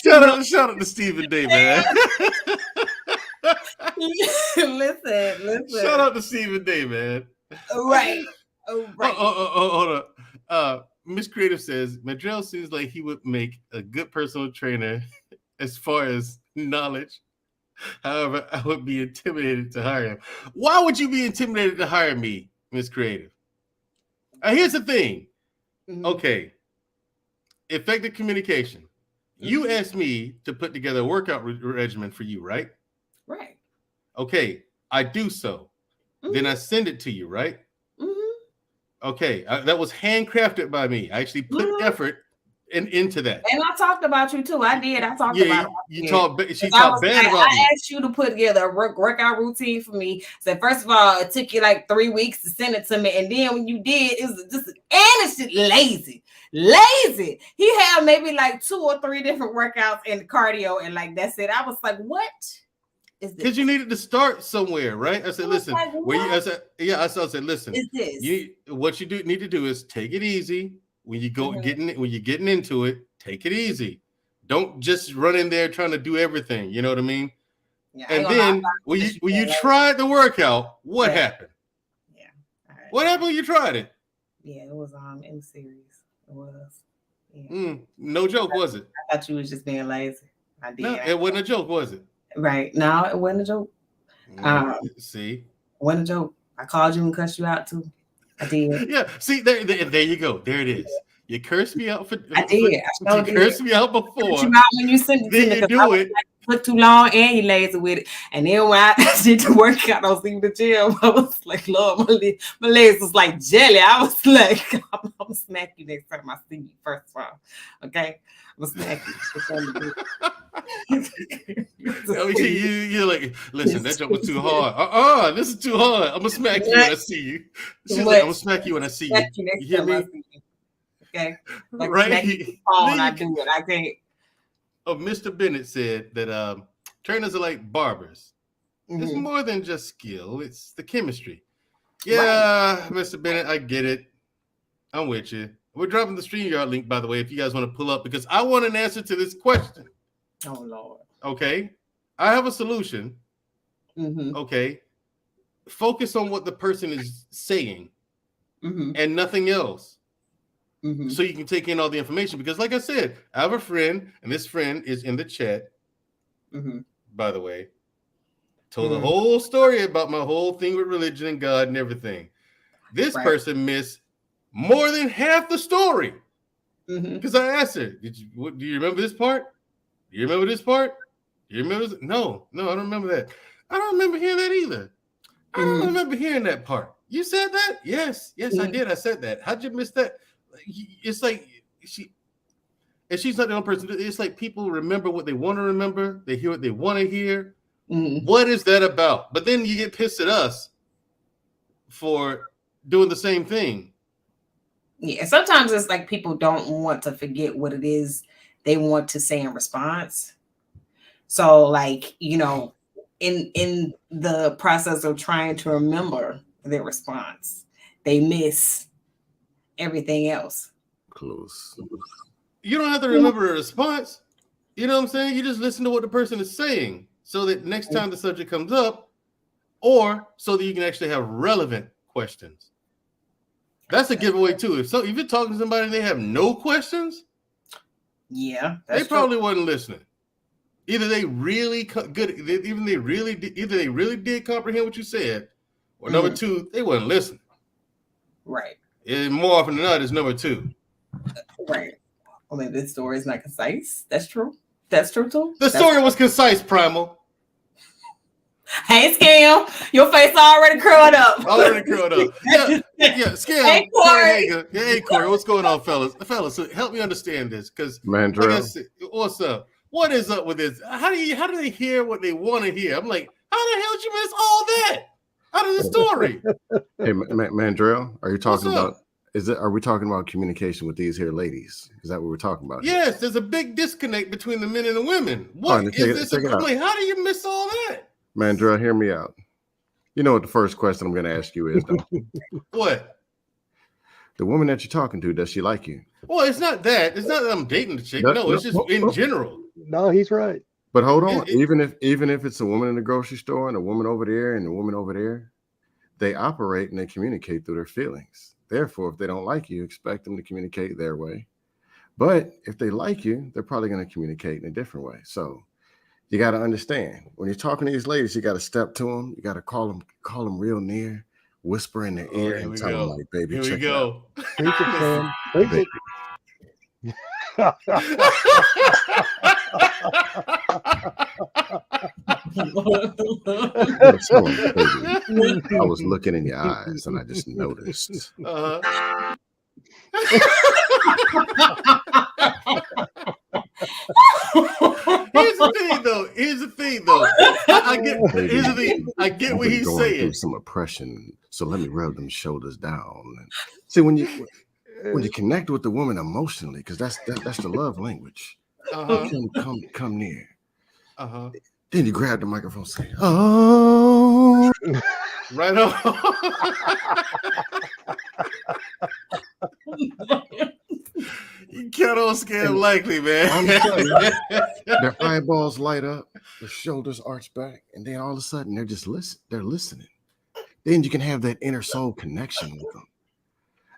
Shout out to Stephen Day, man. Listen. Shout out to Stephen Day, man. Right. Hold on. Miss Creative says Mandrell seems like he would make a good personal trainer as far as knowledge. However, I would be intimidated to hire him. Why would you be intimidated to hire me, Miss Creative? Here's the thing. Okay. Effective communication. You asked me to put together a workout regimen for you, right? Right. Okay. I do so. Then I send it to you, right? Okay. That was handcrafted by me. I actually put effort into that. And I talked about you too. I did. I talked about you. She talked bad about me. I asked you to put together a workout routine for me. So first of all, it took you like 3 weeks to send it to me, and then when you did, it was just it's just lazy. He had maybe like 2 or 3 different workouts and cardio, and like that's it. I was like, what is this? Because you needed to start somewhere, right? I said, listen, like, I said, listen, is this? What you need to do is take it easy. When you go when you're getting into it, take it easy. Don't just run in there trying to do everything. You know what I mean? Yeah, and then when you tried the workout, what happened? Yeah. What happened when you tried it? Yeah, it was in series. It was. Yeah. No joke, was it? I thought you was just being lazy. I did. No, it wasn't a joke, was it? Right. No, it wasn't a joke. See? It wasn't a joke. I called you and cussed you out too. I did. Yeah. See, there you go. There it is. You cursed me out for. I did. You cursed me out before. You out when you sent it then to you do it. Took too long and you lazy with it. And then when I did the workout, I was in the gym. I was like, Lord, my legs was like jelly. I was like, I'm gonna smack you next time I see you. First of all, okay, I'm gonna smack you. You're like, listen, that jump was too hard. This is too hard. I'm gonna smack you when I see you. She's like, I'm gonna smack you when I see you. You hear me? Okay, like right? Phone, I do it. I can't. Oh, Mr. Bennett said that trainers are like barbers. Mm-hmm. It's more than just skill; it's the chemistry. Yeah, right. Mr. Bennett, I get it. I'm with you. We're dropping the StreamYard link, by the way, if you guys want to pull up, because I want an answer to this question. Oh, Lord. Okay. I have a solution. Mm-hmm. Okay. Focus on what the person is saying and nothing else. Mm-hmm. So you can take in all the information. Because like I said, I have a friend, and this friend is in the chat, by the way. Told the whole story about my whole thing with religion and God and everything. This person missed more than half the story. Because I asked her, do you remember this part? Do you remember this part? Do you remember this? No, I don't remember that. I don't remember hearing that either. I don't remember hearing that part. You said that? Yes, I did. I said that. How'd you miss that? It's like she's not the only person. It's like people remember what they want to remember. They hear what they want to hear. What is that about? But then you get pissed at us for doing the same thing. Yeah, sometimes it's like people don't want to forget what it is they want to say in response. So, like, you know, in the process of trying to remember their response, they miss everything else. Close. You don't have to remember a response. You know what I'm saying? You just listen to what the person is saying so that next time the subject comes up, or so that you can actually have relevant questions. That's a giveaway too. If you're talking to somebody and they have no questions, they probably wasn't listening. Either they really did comprehend what you said, or number two, they wasn't listening. Right. And more often than not, it's number two. Right. Well, maybe the story is not concise. That's true. That's true too. The story was concise, Primal. Hey, Scam, your face already curled up. Yeah, Scam. Hey, Corey, what's going on, fellas? So help me understand this, because Mandrell. Like I said, what's up? What is up with this? How do they hear what they want to hear? I'm like, how the hell did you miss all that out of the story? Hey, Mandrell, are you talking about? Are we talking about communication with these here ladies? Is that what we're talking about? Yes, there's a big disconnect between the men and the women. What is this? I'm like, how do you miss all that? Mandrell, hear me out. You know what the first question I'm going to ask you is, though? What? The woman that you're talking to, does she like you? Well, it's not that. It's not that I'm dating the chick. No, it's just in general. No, he's right. But hold on. Even if it's a woman in the grocery store and a woman over there and a woman over there, they operate and they communicate through their feelings. Therefore, if they don't like you, expect them to communicate their way. But if they like you, they're probably going to communicate in a different way. So you got to understand, when you're talking to these ladies, you got to step to them. You got to call them real near, whisper in their ear, and tell them, like, baby, here we go. Preach it, Sam. Preach it. I was looking in your eyes and I just noticed. Here's the thing though. I get what he's saying. Through some oppression, so let me rub them shoulders down. And see, when you connect with the woman emotionally, because that's the love language. Come near. Then you grab the microphone, and say, "Oh, right on." You count on Scam likely, man. Their eyeballs light up, their shoulders arch back, and then all of a sudden they're just listening. Then you can have that inner soul connection with them.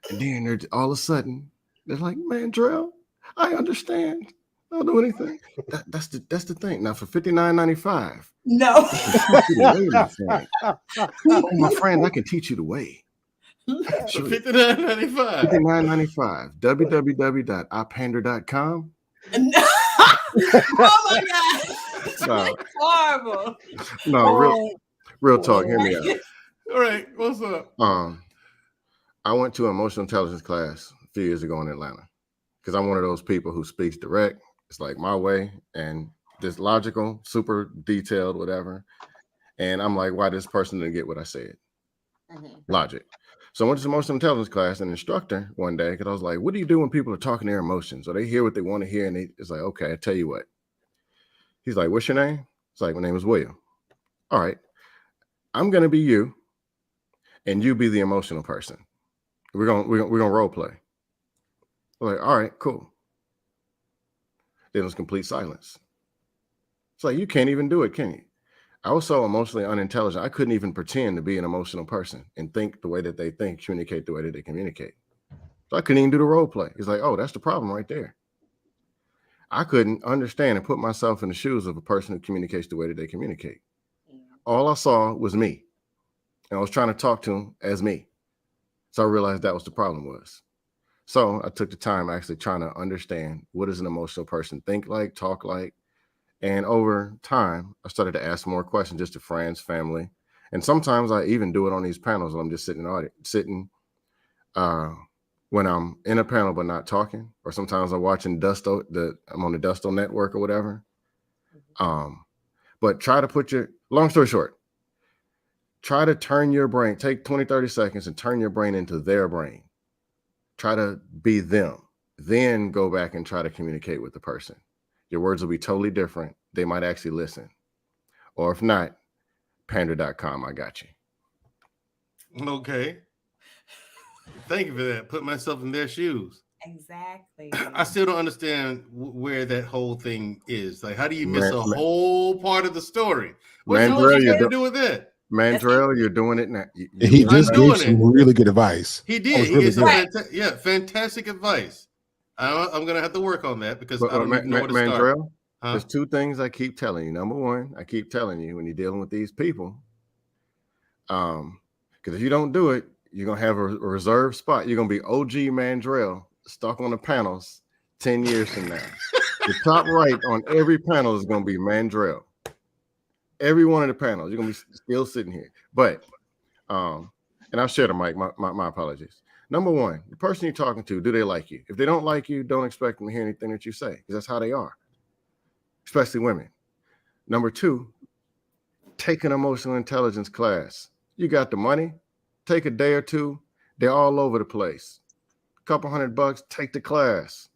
And then they're all of a sudden they're like, Mandrell, I understand. I don't do anything. That's the thing. Now for $59.95. No. Oh, my friend, I can teach you the way. Sure. $59.95. $59.95. www.ipander.com. Oh my God. That's horrible. No, real talk. Hear me out. All right, what's up? I went to an emotional intelligence class a few years ago in Atlanta because I'm one of those people who speaks direct. It's like my way, and this logical, super detailed, whatever. And I'm like, why this person didn't get what I said? Logic. So I went to the emotional intelligence class, and instructor one day, because I was like, what do you do when people are talking their emotions? Or they hear what they want to hear, and it's like, okay, I tell you what. He's like, what's your name? It's like, my name is William. All right. I'm gonna be you, and you be the emotional person. We're gonna role play. We're like, all right, cool. Then it was complete silence. It's like, you can't even do it, can you? I was so emotionally unintelligent, I couldn't even pretend to be an emotional person and think the way that they think, communicate the way that they communicate. So I couldn't even do the role play. It's like, oh, that's the problem right there. I couldn't understand and put myself in the shoes of a person who communicates the way that they communicate. All I saw was me. And I was trying to talk to him as me. So I realized that was the problem was. So I took the time actually trying to understand, what does an emotional person think like, talk like? And over time, I started to ask more questions just to friends, family. And sometimes I even do it on these panels when I'm just sitting when I'm in a panel but not talking. Or sometimes I'm watching I'm on the Dusto network or whatever. But try to long story short, try to turn your brain, take 20, 30 seconds and turn your brain into their brain. Try to be them. Then go back and try to communicate with the person. Your words will be totally different. They might actually listen. Or if not, pander.com, I got you. Okay. Thank you for that. Put myself in their shoes. Exactly. I still don't understand where that whole thing is. Like, how do you miss a whole part of the story? What's Mandrell, to do with that? Mandrell, you're doing it now. He just gave some really good advice. He did. He gave some fantastic advice. I'm going to have to work on that because I don't even know where to start. Mandrell, there's two things I keep telling you. Number one, I keep telling you when you're dealing with these people, because if you don't do it, you're going to have a reserved spot. You're going to be OG Mandrell stuck on the panels 10 years from now. The top right on every panel is going to be Mandrell. Every one of the panels, you're going to be still sitting here. But, and I'll share the mic. My apologies. Number one, the person you're talking to, do they like you? If they don't like you, don't expect them to hear anything that you say, because that's how they are, especially women. Number two, take an emotional intelligence class. You got the money, take a day or two. They're all over the place. A couple $100, take the class.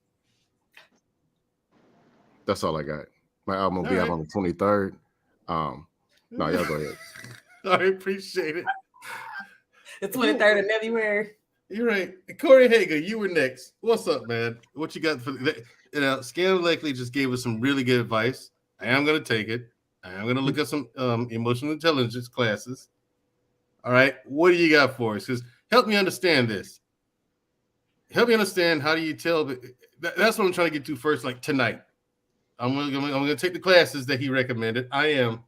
That's all I got. My album will be out on the 23rd. No, y'all go ahead. I appreciate it. The 23rd of February. You're right. Corey Hager, you were next. What's up, man? What you got for Scan Likely just gave us some really good advice. I am going to take it. I am going to look at some emotional intelligence classes. All right. What do you got for us? Because help me understand this. Help me understand, how do you tell? That's what I'm trying to get to first, like tonight. I'm going to take the classes that he recommended. I am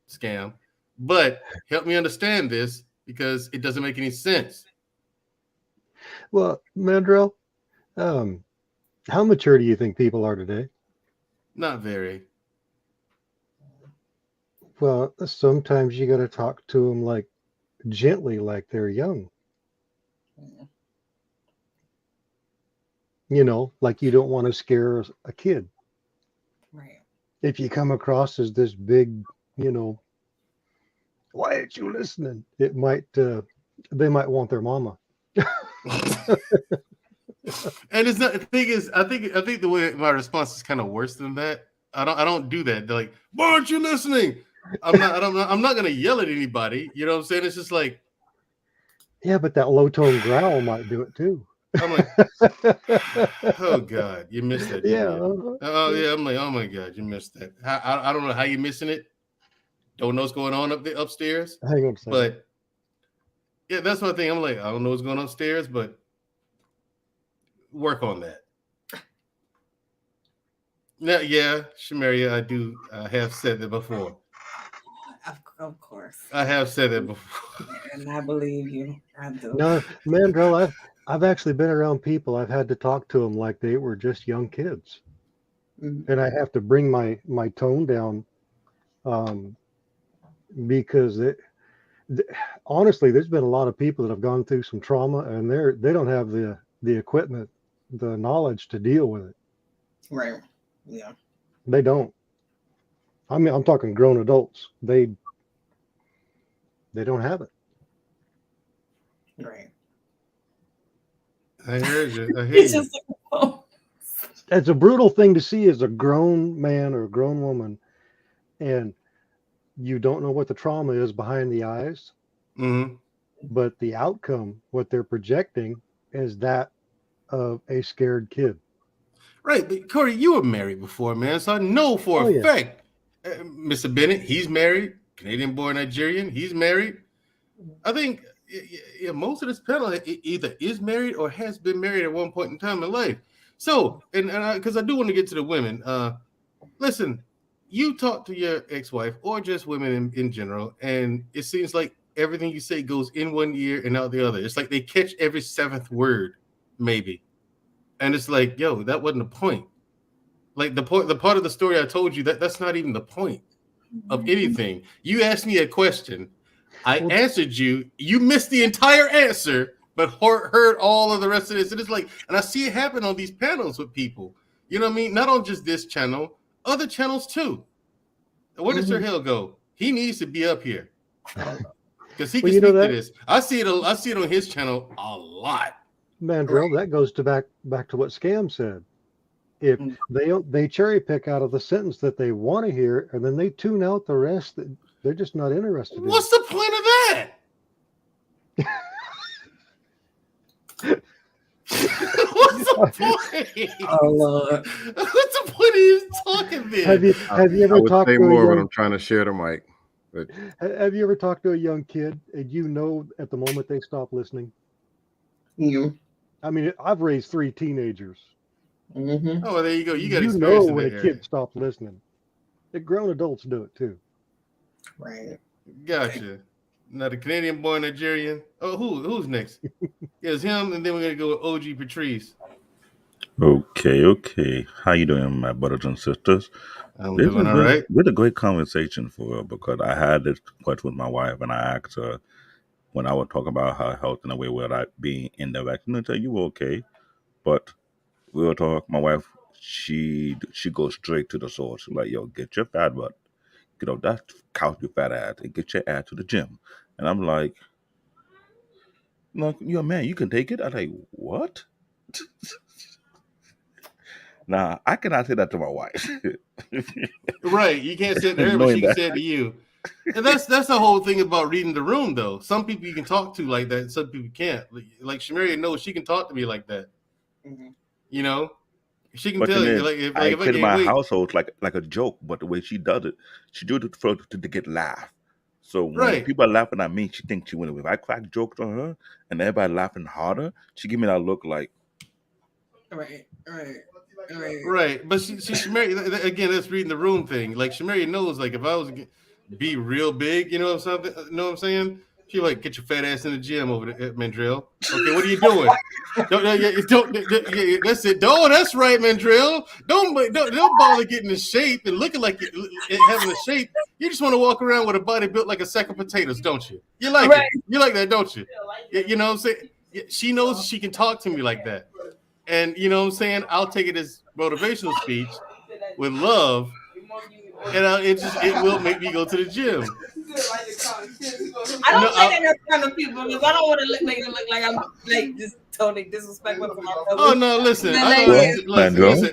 Scam. But help me understand this, because it doesn't make any sense. Well, Mandrell, how mature do you think people are today? Not very. Well, sometimes you got to talk to them like gently, like they're young. You know, like you don't want to scare a kid. Right. If you come across as this big, why aren't you listening? It might, they might want their mama. And it's not, the thing is, I think the way my response is kind of worse than that. I don't do that. They're like, why aren't you listening? I'm not gonna yell at anybody. You know what I'm saying? It's just like, yeah, but that low tone growl might do it too. I'm like, oh God, you missed that. Yeah. Oh yeah. I'm like, oh my God, you missed that. I don't know how you're missing it. Don't know what's going on upstairs. Hang on a second. But yeah, that's my thing. I'm like, I don't know what's going on upstairs, but work on that. Now, yeah, Shamaria, I have said that before. Of course. I have said that before. And I believe you. I do. No, Mandrell, I've actually been around people. I've had to talk to them like they were just young kids. Mm-hmm. And I have to bring my tone down because honestly, there's been a lot of people that have gone through some trauma, and they don't have the equipment, the knowledge to deal with it. Right. Yeah. They don't. I mean, I'm talking grown adults. They don't have it. Right. I heard you. I hear It's you. just like, oh. It's a brutal thing to see as a grown man or a grown woman, and you don't know what the trauma is behind the eyes, but the outcome, what they're projecting, is that of a scared kid. Right, but Corey, you were married before, man, so I know for a fact. Mr. Bennett, he's married, Canadian-born Nigerian, he's married. I think most of this panel either is married or has been married at one point in time in life. So, and because I do want to get to the women, listen, you talk to your ex-wife or just women in general, and it seems like everything you say goes in one ear and out the other. It's like they catch every seventh word, maybe. And it's like, yo, that wasn't the point. Like the part of the story I told you, that's not even the point of anything. You asked me a question. I answered you. You missed the entire answer, but heard all of the rest of this. And it's like, and I see it happen on these panels with people. You know what I mean? Not on just this channel, other channels too. Where does Sir Hill go? He needs to be up here because he can speak to this. I see it on his channel a lot. Mandrell, that goes to back to what Scam said. If they cherry pick out of the sentence that they want to hear, and then they tune out the rest that they're just not interested in. What's the point of that? What's the point? Oh Lord. What's the point of you talking there? Have you ever talked to more when I'm trying to share the mic? But have you ever talked to a young kid and you know at the moment they stop listening? Yeah. I mean, I've raised 3 teenagers. Mm-hmm. Oh, well, there you go. You got You experience know when a area. kid stops listening. The grown adults do it too. Right. Gotcha. Now the Canadian-born Nigerian. Oh, who's next? It's him, and then we're gonna go with OG Patrice. Okay. How you doing, my brothers and sisters? I'm doing all right. We had a great conversation for real, because I had this question with my wife, and I asked her when I would talk about her health in a way where I being indirect, and I tell you okay, but we were talking. My wife, she goes straight to the source. Like, yo, get your fat butt, get off that couch, you fat ass, and get your ass to the gym. And I'm like, no, you're a man, you can take it. I'm like, what? Nah, I cannot say that to my wife. Right, you can't say it to her, but she can say it to you. And that's the whole thing about reading the room, though. Some people you can talk to like that, some people can't. Like Shamaria knows she can talk to me like that. Mm-hmm. You know, she can tell you. If I created my household like a joke, but the way she does it, she do it to get laugh. So when people are laughing at me, she thinks she wins. If I crack jokes on her and everybody laughing harder, she give me that look like. Right. But she Shamaria, again, that's reading the room thing. Like Shamaria knows, like if I was be real big, you know what I'm saying? She like, get your fat ass in the gym over there at Mandrell. Okay, what are you doing? don't that's it. Oh, that's right, Mandrell. Don't bother getting in shape and looking like having a shape. You just want to walk around with a body built like a sack of potatoes, don't you? You like it. You like that, don't you? You know what I'm saying? She knows she can talk to me like that. And you know what I'm saying? I'll take it as motivational speech with love. And it will make me go to the gym. I don't say that in front of people because I don't want to make it look like I'm like just totally disrespectful to my brother. Oh no, listen. Mandrell,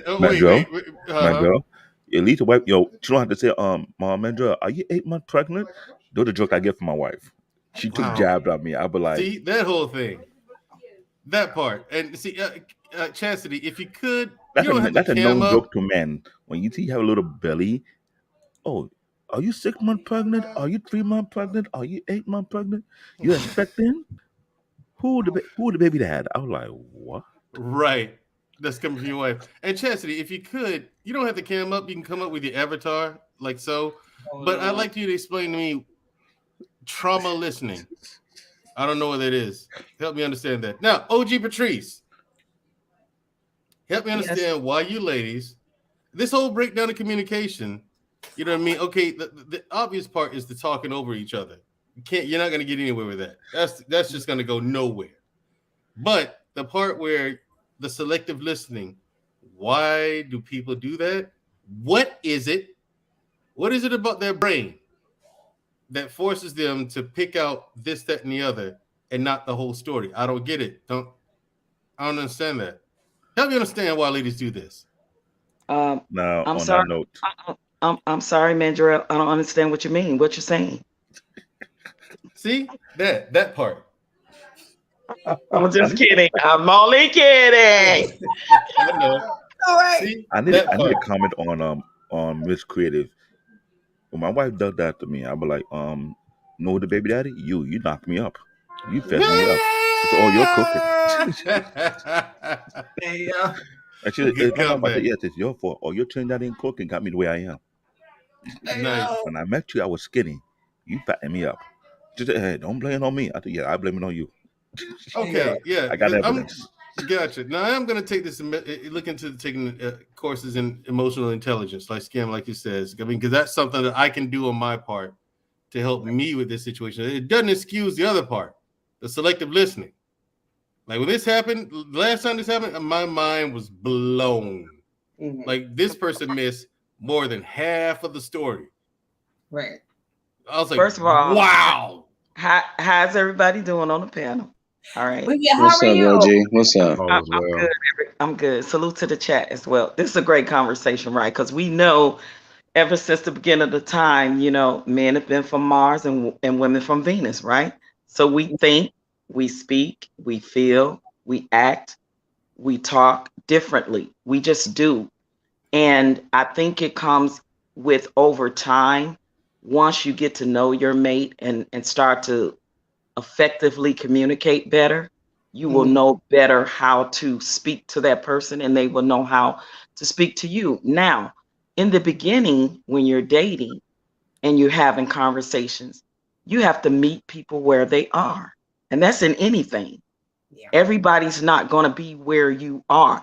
at least wife, yo, you don't have to say, Mom, Mandrell, are you 8 months pregnant? Those are the jokes I get from my wife. She took jabs at me. I'll be like, see that whole thing, that part, and see, Chastity, if you could, that's a known joke to men. When you see you have a little belly, oh, are you 6 months pregnant? Are you 3 months pregnant? Are you 8 months pregnant? You expecting? Who the baby dad? I was like, what? Right. That's coming from your wife. And Chastity, if you could, you don't have to cam up. You can come up with your avatar like so. But I'd like you to explain to me trauma listening. I don't know what that is. Help me understand that. Now, OG Patrice, help me understand why you ladies, this whole breakdown of communication, you know what I mean? Okay, the obvious part is the talking over each other. You're not going to get anywhere with that. That's just going to go nowhere. But the part where the selective listening, why do people do that? What is it? What is it about their brain that forces them to pick out this, that, and the other, and not the whole story? I don't get it. I don't understand that. Help me understand why ladies do this. Now, I'm on sorry. that note, I'm sorry, Mandrell. I don't understand what you mean. What you're saying? See that part. I'm just kidding. I'm only kidding. I know. All right. See, I need to comment on Miss Creative. When my wife does that to me, I'll be like, no, the baby daddy, you knocked me up. You fed me up. It's all your cooking. Yeah. Actually, yes, it's your fault. Or your turn that in cooking got me the way I am. Nice. When I met you, I was skinny. You fattened me up. Just hey, don't blame it on me. I think I blame it on you. Okay, yeah. I got evidence. Gotcha. Now I am going to take this and look into taking courses in emotional intelligence, like Scam, like you says. I mean, because that's something that I can do on my part to help me with this situation. It doesn't excuse the other part, the selective listening. Like when this happened, last time this happened, my mind was blown. Mm-hmm. Like this person missed more than half of the story. Right. I was like, First of all, wow. How's everybody doing on the panel? All right. What's up, OG? What's up? I'm good. I'm good. Salute to the chat as well. This is a great conversation, right? Because we know ever since the beginning of the time, men have been from Mars and women from Venus, right? So we think, we speak, we feel, we act, we talk differently. We just do. And I think it comes with over time. Once you get to know your mate and start to effectively communicate better, you will know better how to speak to that person and they will know how to speak to you. Now, in the beginning, when you're dating and you're having conversations, you have to meet people where they are. And that's in anything. Yeah. Everybody's not going to be where you are.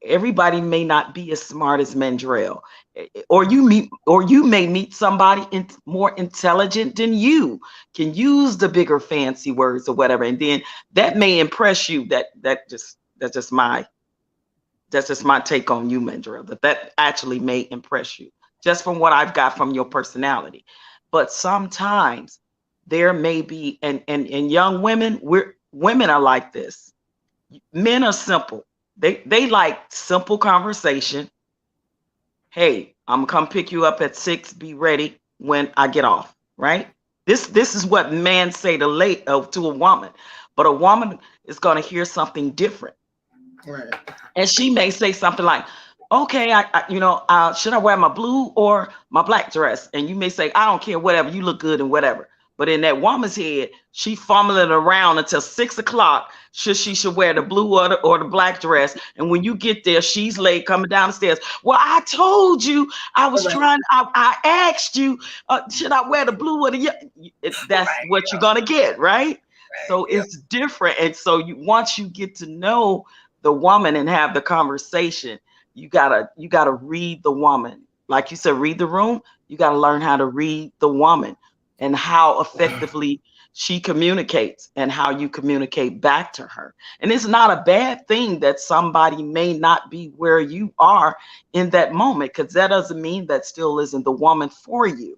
Everybody may not be as smart as Mandrell, or you may meet somebody more intelligent than you, can use the bigger fancy words or whatever, and then that may impress you. That's just my take on you, Mandrell. That actually may impress you just from what I've got from your personality. But sometimes there may be, and young women, women are like this. Men are simple. They like simple conversation. Hey, I'm gonna come pick you up at 6. Be ready when I get off. Right? This is what men say to a woman, but a woman is gonna hear something different. Right. And she may say something like, "Okay, should I wear my blue or my black dress?" And you may say, "I don't care, whatever. You look good and whatever." But in that woman's head, she fumbling around until 6 o'clock. She should wear the blue or the black dress. And when you get there, she's late coming down the stairs. Well, I told you, I was trying. I asked you, should I wear the blue or the? That's what you're gonna get, right? So it's different. And so once you get to know the woman and have the conversation, you gotta read the woman. Like you said, read the room. You gotta learn how to read the woman and how effectively she communicates and how you communicate back to her. And it's not a bad thing that somebody may not be where you are in that moment, because that doesn't mean that still isn't the woman for you.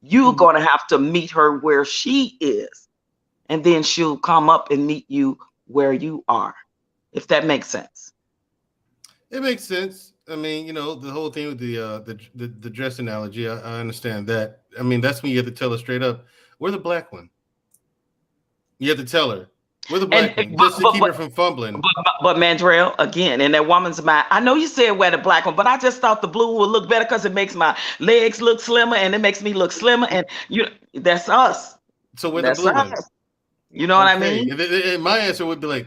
You're going to have to meet her where she is, and then she'll come up and meet you where you are, if that makes sense. It makes sense. I mean, the whole thing with the dress analogy, I understand that. I mean, that's when you have to tell her straight up, we're the black one. You have to tell her, we're the black one, just to keep her from fumbling. But Mandrell, again, in that woman's mind, I know you said wear the black one, but I just thought the blue would look better because it makes my legs look slimmer and it makes me look slimmer. And that's us. So we're the blue one. You know what I mean? And my answer would be like,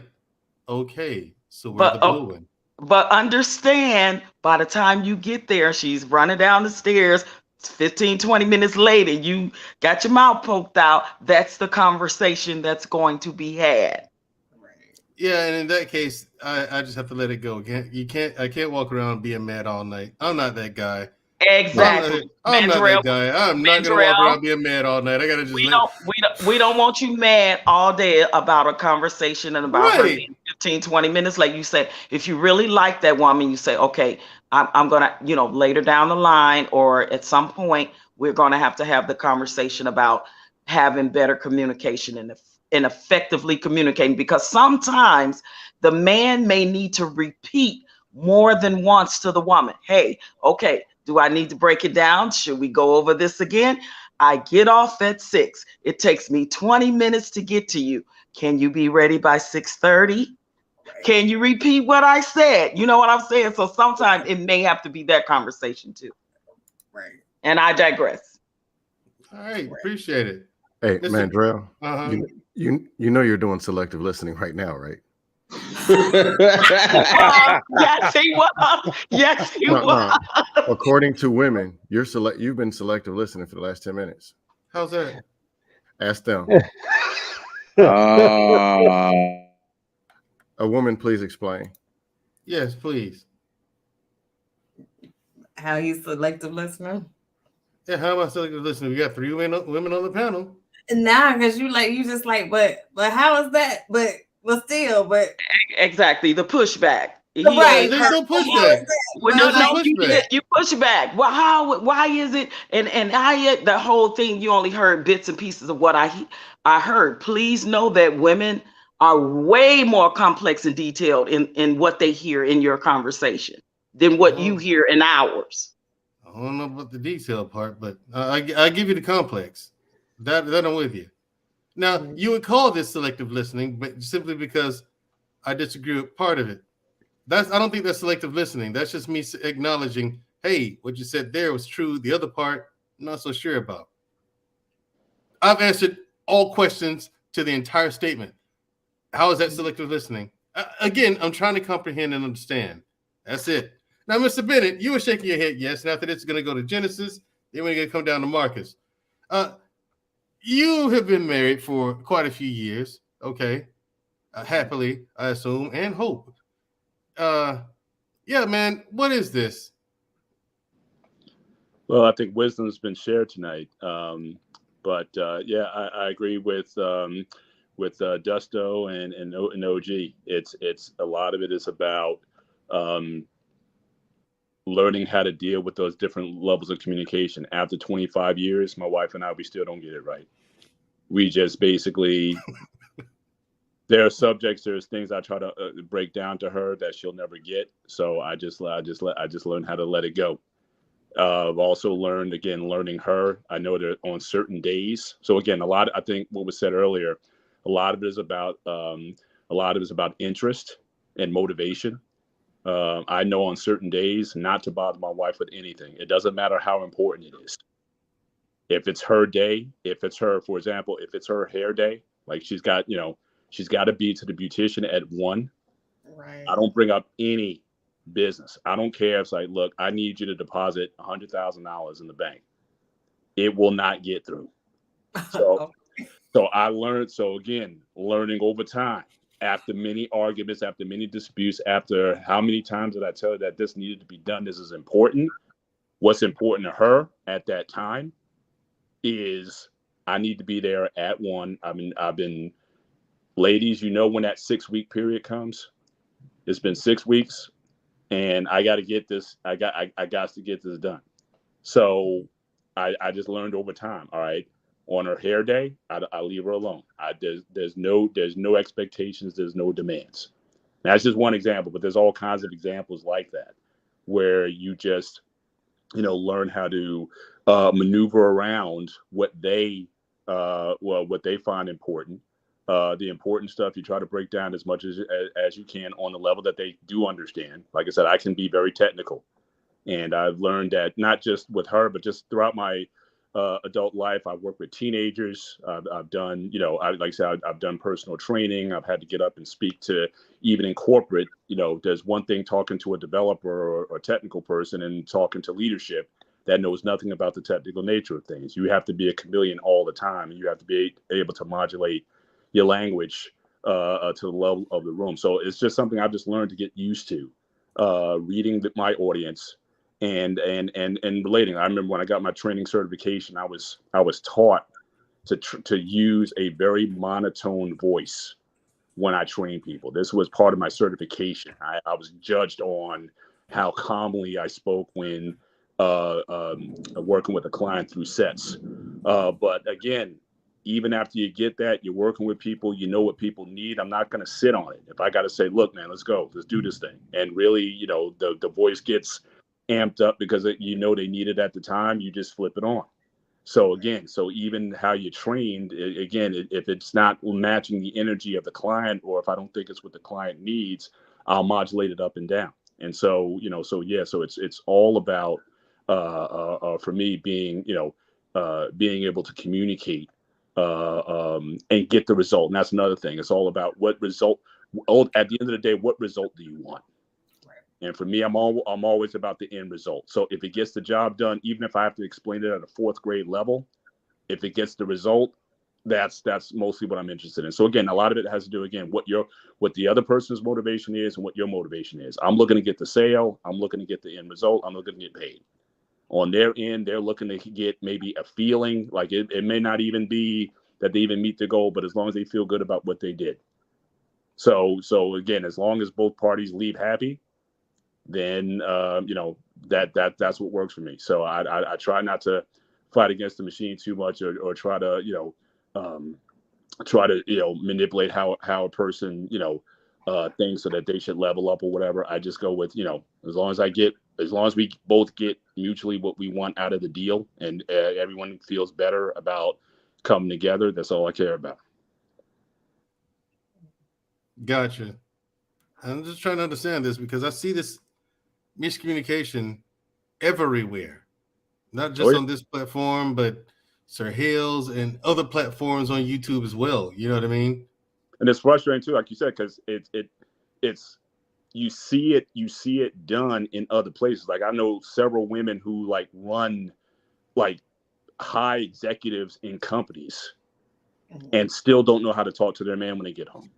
okay, so we're the blue one. But understand, by the time you get there, she's running down the stairs. 15, 20 minutes later, you got your mouth poked out. That's the conversation that's going to be had. Yeah, and in that case, I just have to let it go. I can't walk around being mad all night. I'm not that guy. Exactly. I'm not that guy. I'm not gonna walk around being mad all night. I gotta just. We don't want you mad all day about a conversation and about her being 15, 20 minutes. Like you said, if you really like that woman, you say, okay, I'm going to, you know, later down the line or at some point, we're going to have the conversation about having better communication and effectively communicating, because sometimes the man may need to repeat more than once to the woman. Hey, okay, do I need to break it down? Should we go over this again? I get off at 6. It takes me 20 minutes to get to you. Can you be ready by 6:30? Can you repeat what I said? You know what I'm saying? So sometimes it may have to be that conversation too. Right. And I digress. All right, appreciate it. Hey, Mandrell, you know you're doing selective listening right now, right? Yes, he was. Yes, he was. According to women, you've been selective listening for the last 10 minutes. How's that? Ask them. A woman, please explain. Yes, please. How he's selective listener? Yeah, how am I selective listening? We got 3 women on the panel. Nah, because you just like, but how is that? But exactly the pushback. Right, there's no pushback. You push back. Well, why is it? And the whole thing, you only heard bits and pieces of what I heard. Please know that women are way more complex and detailed in what they hear in your conversation than what you hear in ours. I don't know about the detail part, but I give you the complex. That I'm with you. Now, you would call this selective listening, but simply because I disagree with part of it. I don't think that's selective listening. That's just me acknowledging, hey, what you said there was true. The other part, I'm not so sure about. I've answered all questions to the entire statement. How is that selective listening? Again, I'm trying to comprehend and understand. That's it. Now, Mr. Bennett, you were shaking your head yes, and after this, it's going to go to Genesis. Then we're going to come down to Marcus. You have been married for quite a few years, okay? Happily, I assume, and hope. Yeah, man, what is this? Well, I think wisdom's been shared tonight. But yeah, I agree with Dusto and OG. It's a lot of it is about learning how to deal with those different levels of communication. After 25 years, my wife and I, we still don't get it right. We just basically, there are subjects, there's things I try to break down to her that she'll never get. So I just learned how to let it go. I've also learned, again, learning her. I know that on certain days. So again, I think what was said earlier, a lot of it is about interest and motivation. I know on certain days not to bother my wife with anything. It doesn't matter how important it is. If it's her day, for example, if it's her hair day, like she's got to be to the beautician at 1. Right. I don't bring up any business. I don't care if it's like, look, I need you to deposit $100,000 in the bank. It will not get through. So I learned. So again, learning over time, after many arguments, after many disputes, after how many times did I tell her that this needed to be done? This is important. What's important to her at that time is I need to be there at 1. I've been, ladies, you know, when that 6-week period comes, it's been 6 weeks and I got to get this. I got to get this done. So I just learned over time. All right. On her hair day, I leave her alone. There's no expectations. There's no demands. That's just one example, but there's all kinds of examples like that where you just, learn how to maneuver around what they find important. The important stuff you try to break down as much as you can on the level that they do understand. Like I said, I can be very technical, and I've learned that not just with her, but just throughout my adult life. I've worked with teenagers. I've done, I've done personal training. I've had to get up and speak to, even in corporate, there's one thing talking to a developer or a technical person and talking to leadership that knows nothing about the technical nature of things. You have to be a chameleon all the time. And you have to be able to modulate your language to the level of the room. So it's just something I've just learned to get used to, reading my audience and relating. I remember when I got my training certification, I was taught to use a very monotone voice when I train people. This was part of my certification. I was judged on how calmly I spoke when working with a client through sets. But again, even after you get that, you're working with people, you know what people need. I'm not going to sit on it. If I got to say, look, man, let's go, let's do this thing. And really, you know, the voice gets amped up because you know they need it at the time, you just flip it on. So again, so even how you're trained, again, if it's not matching the energy of the client, or if I don't think it's what the client needs, I'll modulate it up and down. And so, you know, so yeah, so it's all about for me being, you know, being able to communicate and get the result. And that's another thing. It's all about what result. At the end of the day, what result do you want? And for me, I'm always about the end result. So if it gets the job done, even if I have to explain it at a 4th grade level, if it gets the result, that's mostly what I'm interested in. So again, a lot of it has to do, again, what the other person's motivation is and what your motivation is. I'm looking to get the sale. I'm looking to get the end result. I'm looking to get paid. On their end, they're looking to get maybe a feeling, like it may not even be that they even meet the goal, but as long as they feel good about what they did. So again, as long as both parties leave happy, then you know, that's what works for me. So I try not to fight against the machine too much, or try to, you know, manipulate how a person, you know, thinks so that they should level up or whatever. I just go with, you know, as long as we both get mutually what we want out of the deal, and everyone feels better about coming together, that's all I care about. Gotcha. I'm just trying to understand this because I see this miscommunication everywhere, not just on this platform, but Sir Hales and other platforms on YouTube as well. You know what I mean? And it's frustrating too, like you said, because it's you see it done in other places. Like I know several women who like run like high executives in companies and still don't know how to talk to their man when they get home.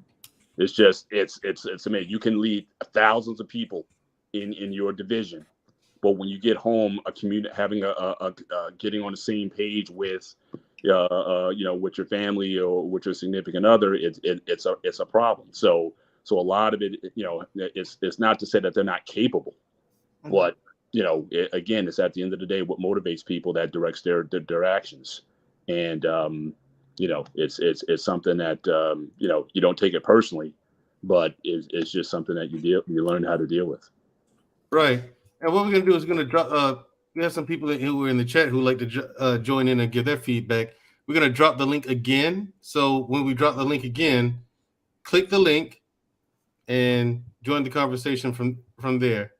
It's just it's amazing. You can lead thousands of people in your division, but when you get home, having a getting on the same page with you know, with your family or with your significant other, it's a problem. So a lot of it, you know, it's not to say that they're not capable, but you know, again, it's at the end of the day what motivates people that directs their actions. And you know, it's something that you know, you don't take it personally, but it's just something that you learn how to deal with. Right. And what we're gonna do is gonna drop. We have some people who are in the chat who like to join in and give their feedback. We're gonna drop the link again. So when we drop the link again, click the link and join the conversation from there.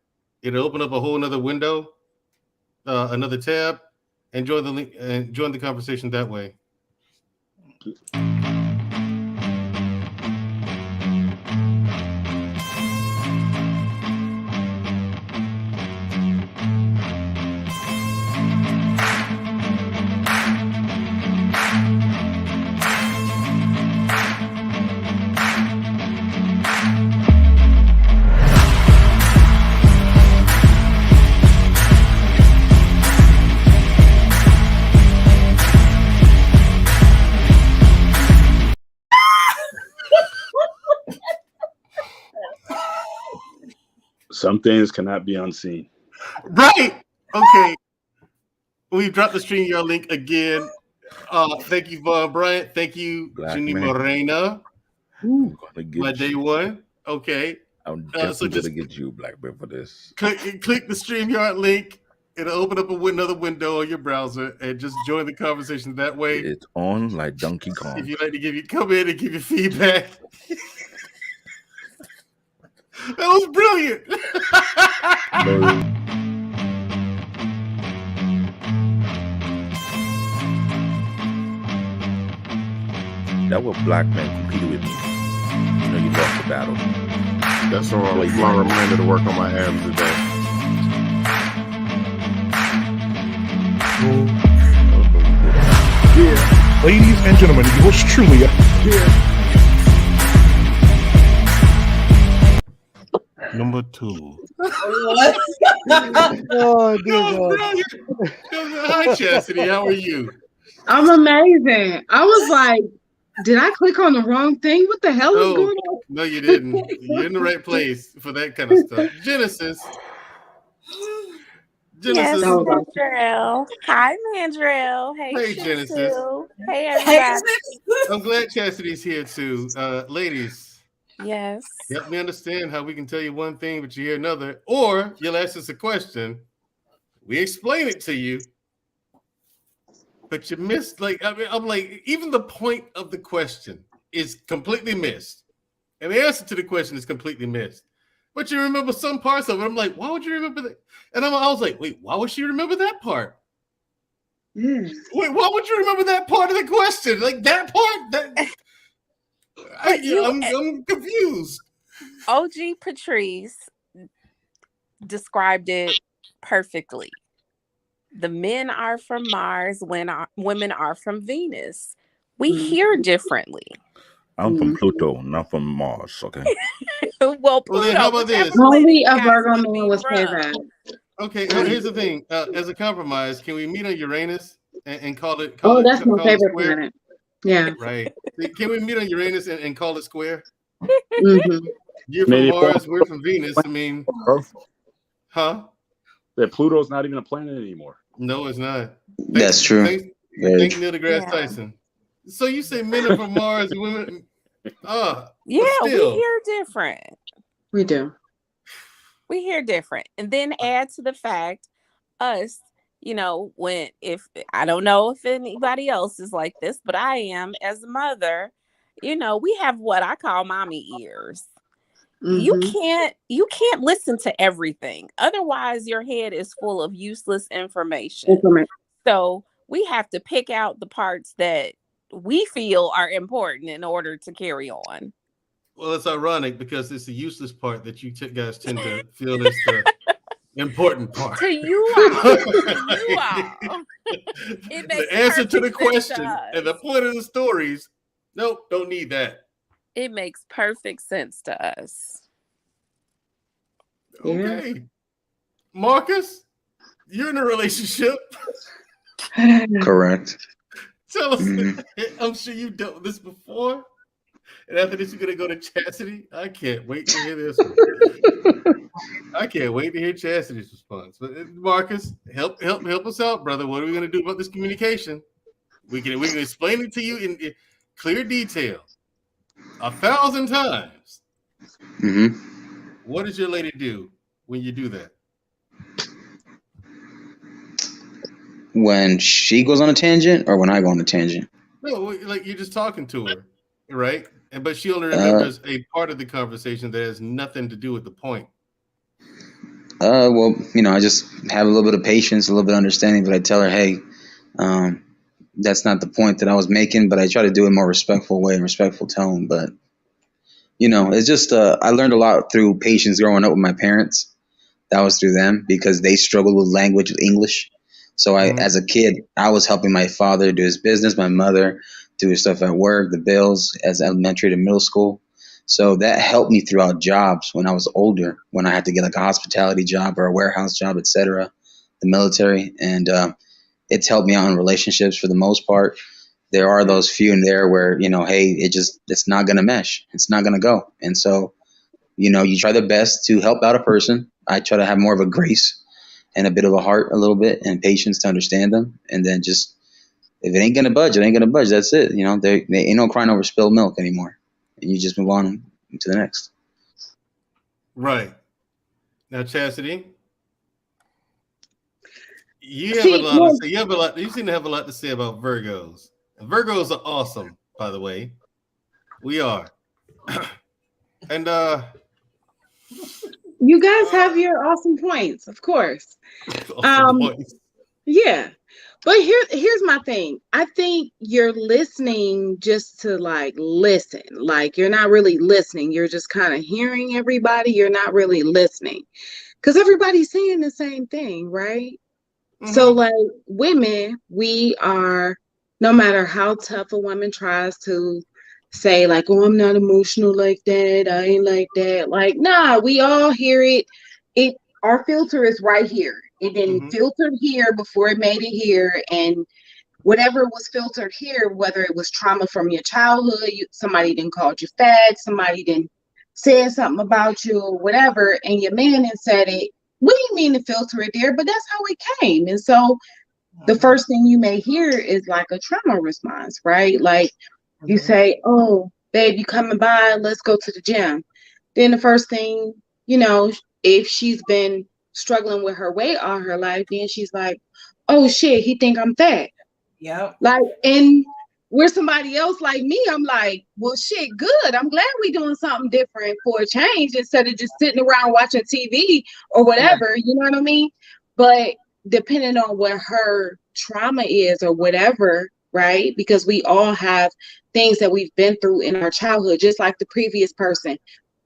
It'll open up a whole another window, another tab, and join the link and join the conversation that way. Some things cannot be unseen. Right. Okay. We've dropped the StreamYard link again. Thank you, Von Bryant. Thank you, Jenny Morena. My day one. Okay. I'm definitely gonna get you, Black Man, for this. Click the StreamYard link. It'll open up another window on your browser and just join the conversation that way. It's on like Donkey Kong. If you'd like to come in and give your feedback. That was brilliant. That was Black Man competed with me. You know, you lost the battle. That's all my reminder to work on my abs today. Yeah. Ladies and gentlemen, yours truly. Yeah. Number 2. Oh, Hi, Chastity. How are you? I'm amazing. I was like, did I click on the wrong thing? What the hell is going on? No, you didn't. You're in the right place for that kind of stuff. Genesis. Genesis. Yes, Mandrell. Hi, Mandrell. Hey, Hey, Genesis. Hey, everybody. I'm glad Chastity's here too. Ladies. Yes. Help me understand how we can tell you one thing, but you hear another. Or you'll ask us a question. We explain it to you. But you missed, I'm like, even the point of the question is completely missed. And the answer to the question is completely missed. But you remember some parts of it. I'm like, why would you remember that? And I was like, wait, why would she remember that part? Wait, why would you remember that part of the question? Like that part? I'm confused. OG Patrice described it perfectly. The men are from Mars, women are from Venus. We hear differently. I'm from Pluto, not from Mars, okay? Well, Pluto, then how about this? Only a Virgo man would say that. Okay, here's the thing. As a compromise, can we meet on Uranus and call it? That's my favorite planet. Yeah. Right. Can we meet on Uranus and call it square? Mm-hmm. You're from Mars, we're from Venus. I mean, huh? That Pluto's not even a planet anymore. No, it's not. That's true. Thanks Neil deGrasse Tyson. So you say men are from Mars, women. Yeah, we hear different. We do. We hear different. And then add to the fact, us, if I don't know if anybody else is like this, but I am as a mother, we have what I call mommy ears. Mm-hmm. You can't listen to everything. Otherwise, your head is full of useless information. So we have to pick out the parts that we feel are important in order to carry on. Well, it's ironic because it's the useless part that you guys tend to feel is the important part. To you all. The answer to the question and the point of the stories, nope, don't need that. It makes perfect sense to us. Okay. Yeah. Marcus, you're in a relationship. Correct. Tell us. I'm sure you've dealt with this before. And after this, you're going to go to Chastity. I can't wait to hear this one. I can't wait to hear Chastity's response. But Marcus, help us out, brother. What are we going to do about this communication? We can explain it to you in clear detail 1,000 times. Mm-hmm. What does your lady do when you do that? When she goes on a tangent or when I go on a tangent? No, like you're just talking to her, right? But she only remembers a part of the conversation that has nothing to do with the point. Well, I just have a little bit of patience, a little bit of understanding, but I tell her, hey, that's not the point that I was making, but I try to do it in a more respectful way, respectful tone. But, it's just, I learned a lot through patience growing up with my parents. That was through them because they struggled with language, with English. So as a kid, I was helping my father do his business, my mother do his stuff at work, the bills as elementary to middle school. So that helped me throughout jobs when I was older, when I had to get like a hospitality job or a warehouse job, etc., the military. And it's helped me out in relationships for the most part. There are those few in there where, hey, it's not going to mesh. It's not going to go. And so, you try the best to help out a person. I try to have more of a grace and a bit of a heart, a little bit, and patience to understand them. And then just, if it ain't going to budge, it ain't going to budge. That's it. There ain't no crying over spilled milk anymore. And you just move on to the next. Right. Now, Chastity, you have a lot to say. You seem to have a lot to say about Virgos. And Virgos are awesome, by the way. We are. And you guys have your awesome points, of course. Points. Yeah. But here's my thing. I think you're listening just to listen. Like you're not really listening. You're just kind of hearing everybody. You're not really listening. Because everybody's saying the same thing, right? Mm-hmm. So women, we are, no matter how tough a woman tries to say oh, I'm not emotional like that, I ain't like that. Nah, we all hear it. Our filter is right here. It didn't filter here before it made it here. And whatever was filtered here, whether it was trauma from your childhood, somebody didn't call you fat, somebody didn't say something about you or whatever, and your man had said it, we didn't mean to filter it there, but that's how it came. And so the first thing you may hear is like a trauma response, right? Like you say, oh, babe, you coming by? Let's go to the gym. Then the first thing, you know, if she's been struggling with her weight all her life, then she's like, oh shit, he think I'm fat. Yep. Like, and we're somebody else like me, I'm like, well, shit, good. I'm glad we doing something different for a change instead of just sitting around watching TV or whatever, you know what I mean? But depending on what her trauma is or whatever, right? Because we all have things that we've been through in our childhood, just like the previous person.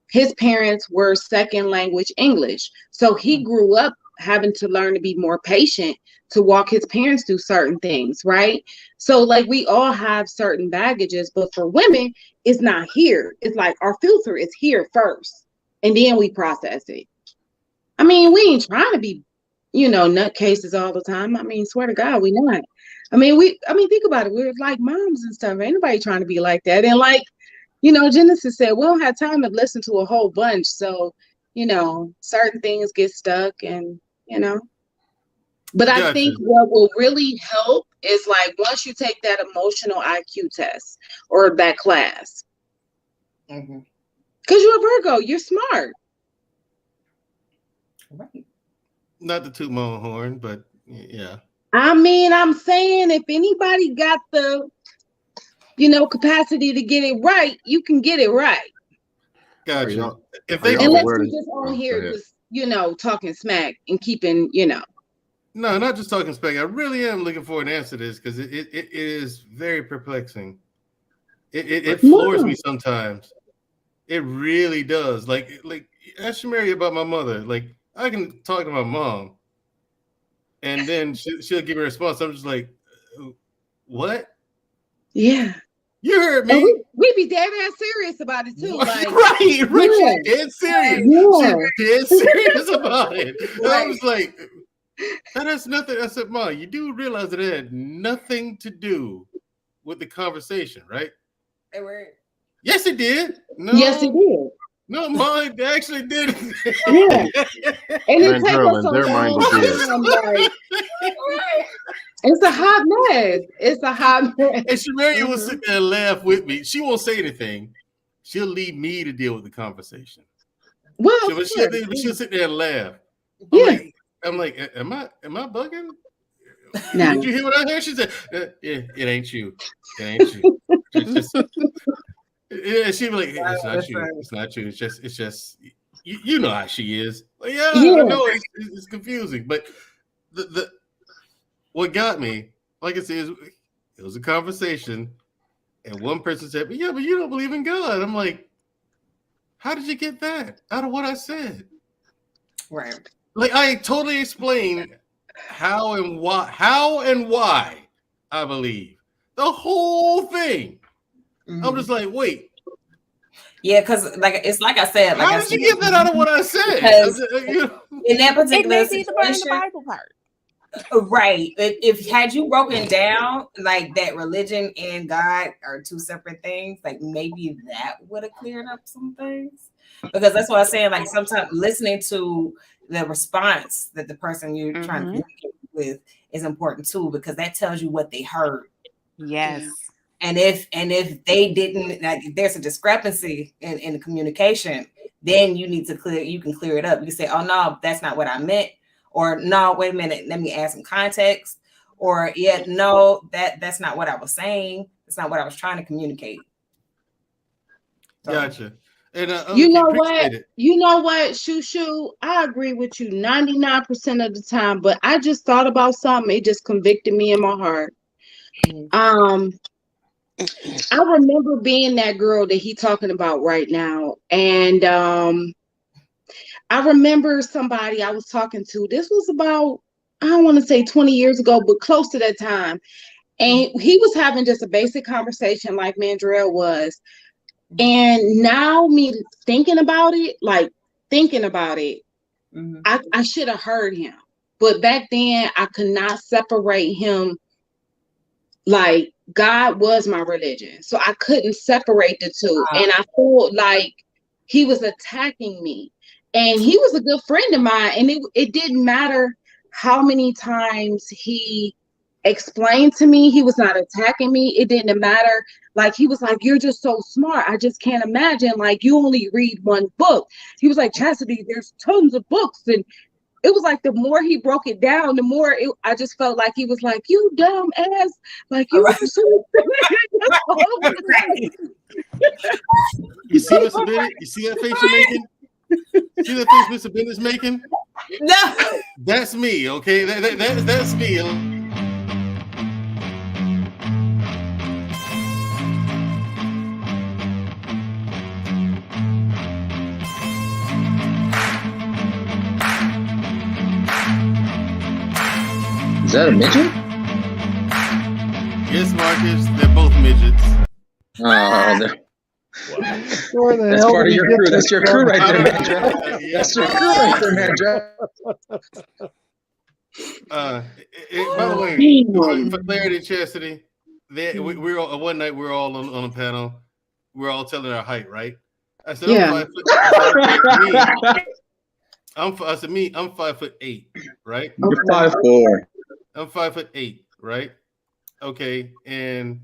His parents were second language English. So he grew up having to learn to be more patient to walk his parents through certain things, right? So like we all have certain baggages, but for women, it's not here. It's like our filter is here first, and then we process it. I mean, we ain't trying to be, you know, nutcases all the time. I mean, swear to God, we not. I mean, think about it. We're like moms and stuff. Ain't nobody trying to be like that. And like, you know, Genesis said, we don't have time to listen to a whole bunch. So, you know, certain things get stuck and, you know. But I think what will really help is like once you take that emotional IQ test or that class. Because you're a Virgo, you're smart. Right. Not to toot my own horn, but yeah. I mean, I'm saying if anybody got the, you know, capacity to get it right, you can get it right. Gotcha. Unless you're just on here just, you know, talking smack and keeping, you know. No, not just talking smack. I really am looking for an answer to this because it is very perplexing. It floors me sometimes. It really does. Like ask Mary about my mother. Like I can talk to my mom, and then she'll give me a response. I'm just like, what? Yeah. You heard me. And we be dead ass serious about it too. Like right. Yeah. She's dead serious. Yeah. She's dead serious about it. And I was like, that has nothing. I said, Mom, you do realize that it had nothing to do with the conversation, right? They were. Yes, it did. No, yes, it did. No, mine actually did. Yeah. And it takes us a long time. Like, it's a hot mess. It's a hot mess. And Shamaria will sit there and laugh with me. She won't say anything. She'll leave me to deal with the conversation. Well, she'll sit there and laugh. I'm like, am I bugging? No. Did you hear what I heard? She said, it ain't you. It ain't you. It's just, she'd be like, it's not you. It's not you. It's just you know how she is. Like, yeah. I know it's confusing. But the what got me, like I said, it was a conversation, and one person said, but you don't believe in God. I'm like, how did you get that out of what I said? Right. Like I totally explained how and why I believe the whole thing. I'm just like, wait. Yeah, because like it's like I said, like how did you get that out of what I said? In that particular situation, the Bible part. Right. If had you broken down like that religion and God are two separate things, like maybe that would have cleared up some things. Because that's what I'm saying. Like sometimes listening to the response that the person you're trying to communicate with is important too, because that tells you what they heard. Yes. And if they didn't, like if there's a discrepancy in the communication, then you can clear it up. You can say, oh no, that's not what I meant. Or no, wait a minute, let me add some context. Or no, that's not what I was saying. It's not what I was trying to communicate. So, gotcha. And you know what, Shushu, I agree with you 99% of the time, but I just thought about something. It just convicted me in my heart. I remember being that girl that he's talking about right now. And I remember somebody I was talking to. This was about, I don't want to say 20 years ago, but close to that time. And he was having just a basic conversation like Mandrell was. And now me thinking about it, I should have heard him. But back then I could not separate him. Like God was my religion. So I couldn't separate the two. And I felt like he was attacking me. And he was a good friend of mine. And it didn't matter how many times he explained to me, he was not attacking me. It didn't matter. Like, he was like, you're just so smart. I just can't imagine, like, you only read one book. He was like, Chastity, there's tons of books. And it was like, the more he broke it down, the more I just felt like he was like, you dumb ass. Like, you are so You see Mr. Bennett? You see that face you're making? See that face Mr. Bennett's making? No. That's me, okay? That's me. Is that a midget? Yes, Marcus. They're both midgets. That's part of your crew. That's your crew right there, Mandrell. That's your crew right there, Mandrell. By the way, for clarity, Chastity, we're all, one night we're all on a panel. We're all telling our height, right? I said, I'm 5'8", right? You're 5'4". I'm 5'8", right? Okay, and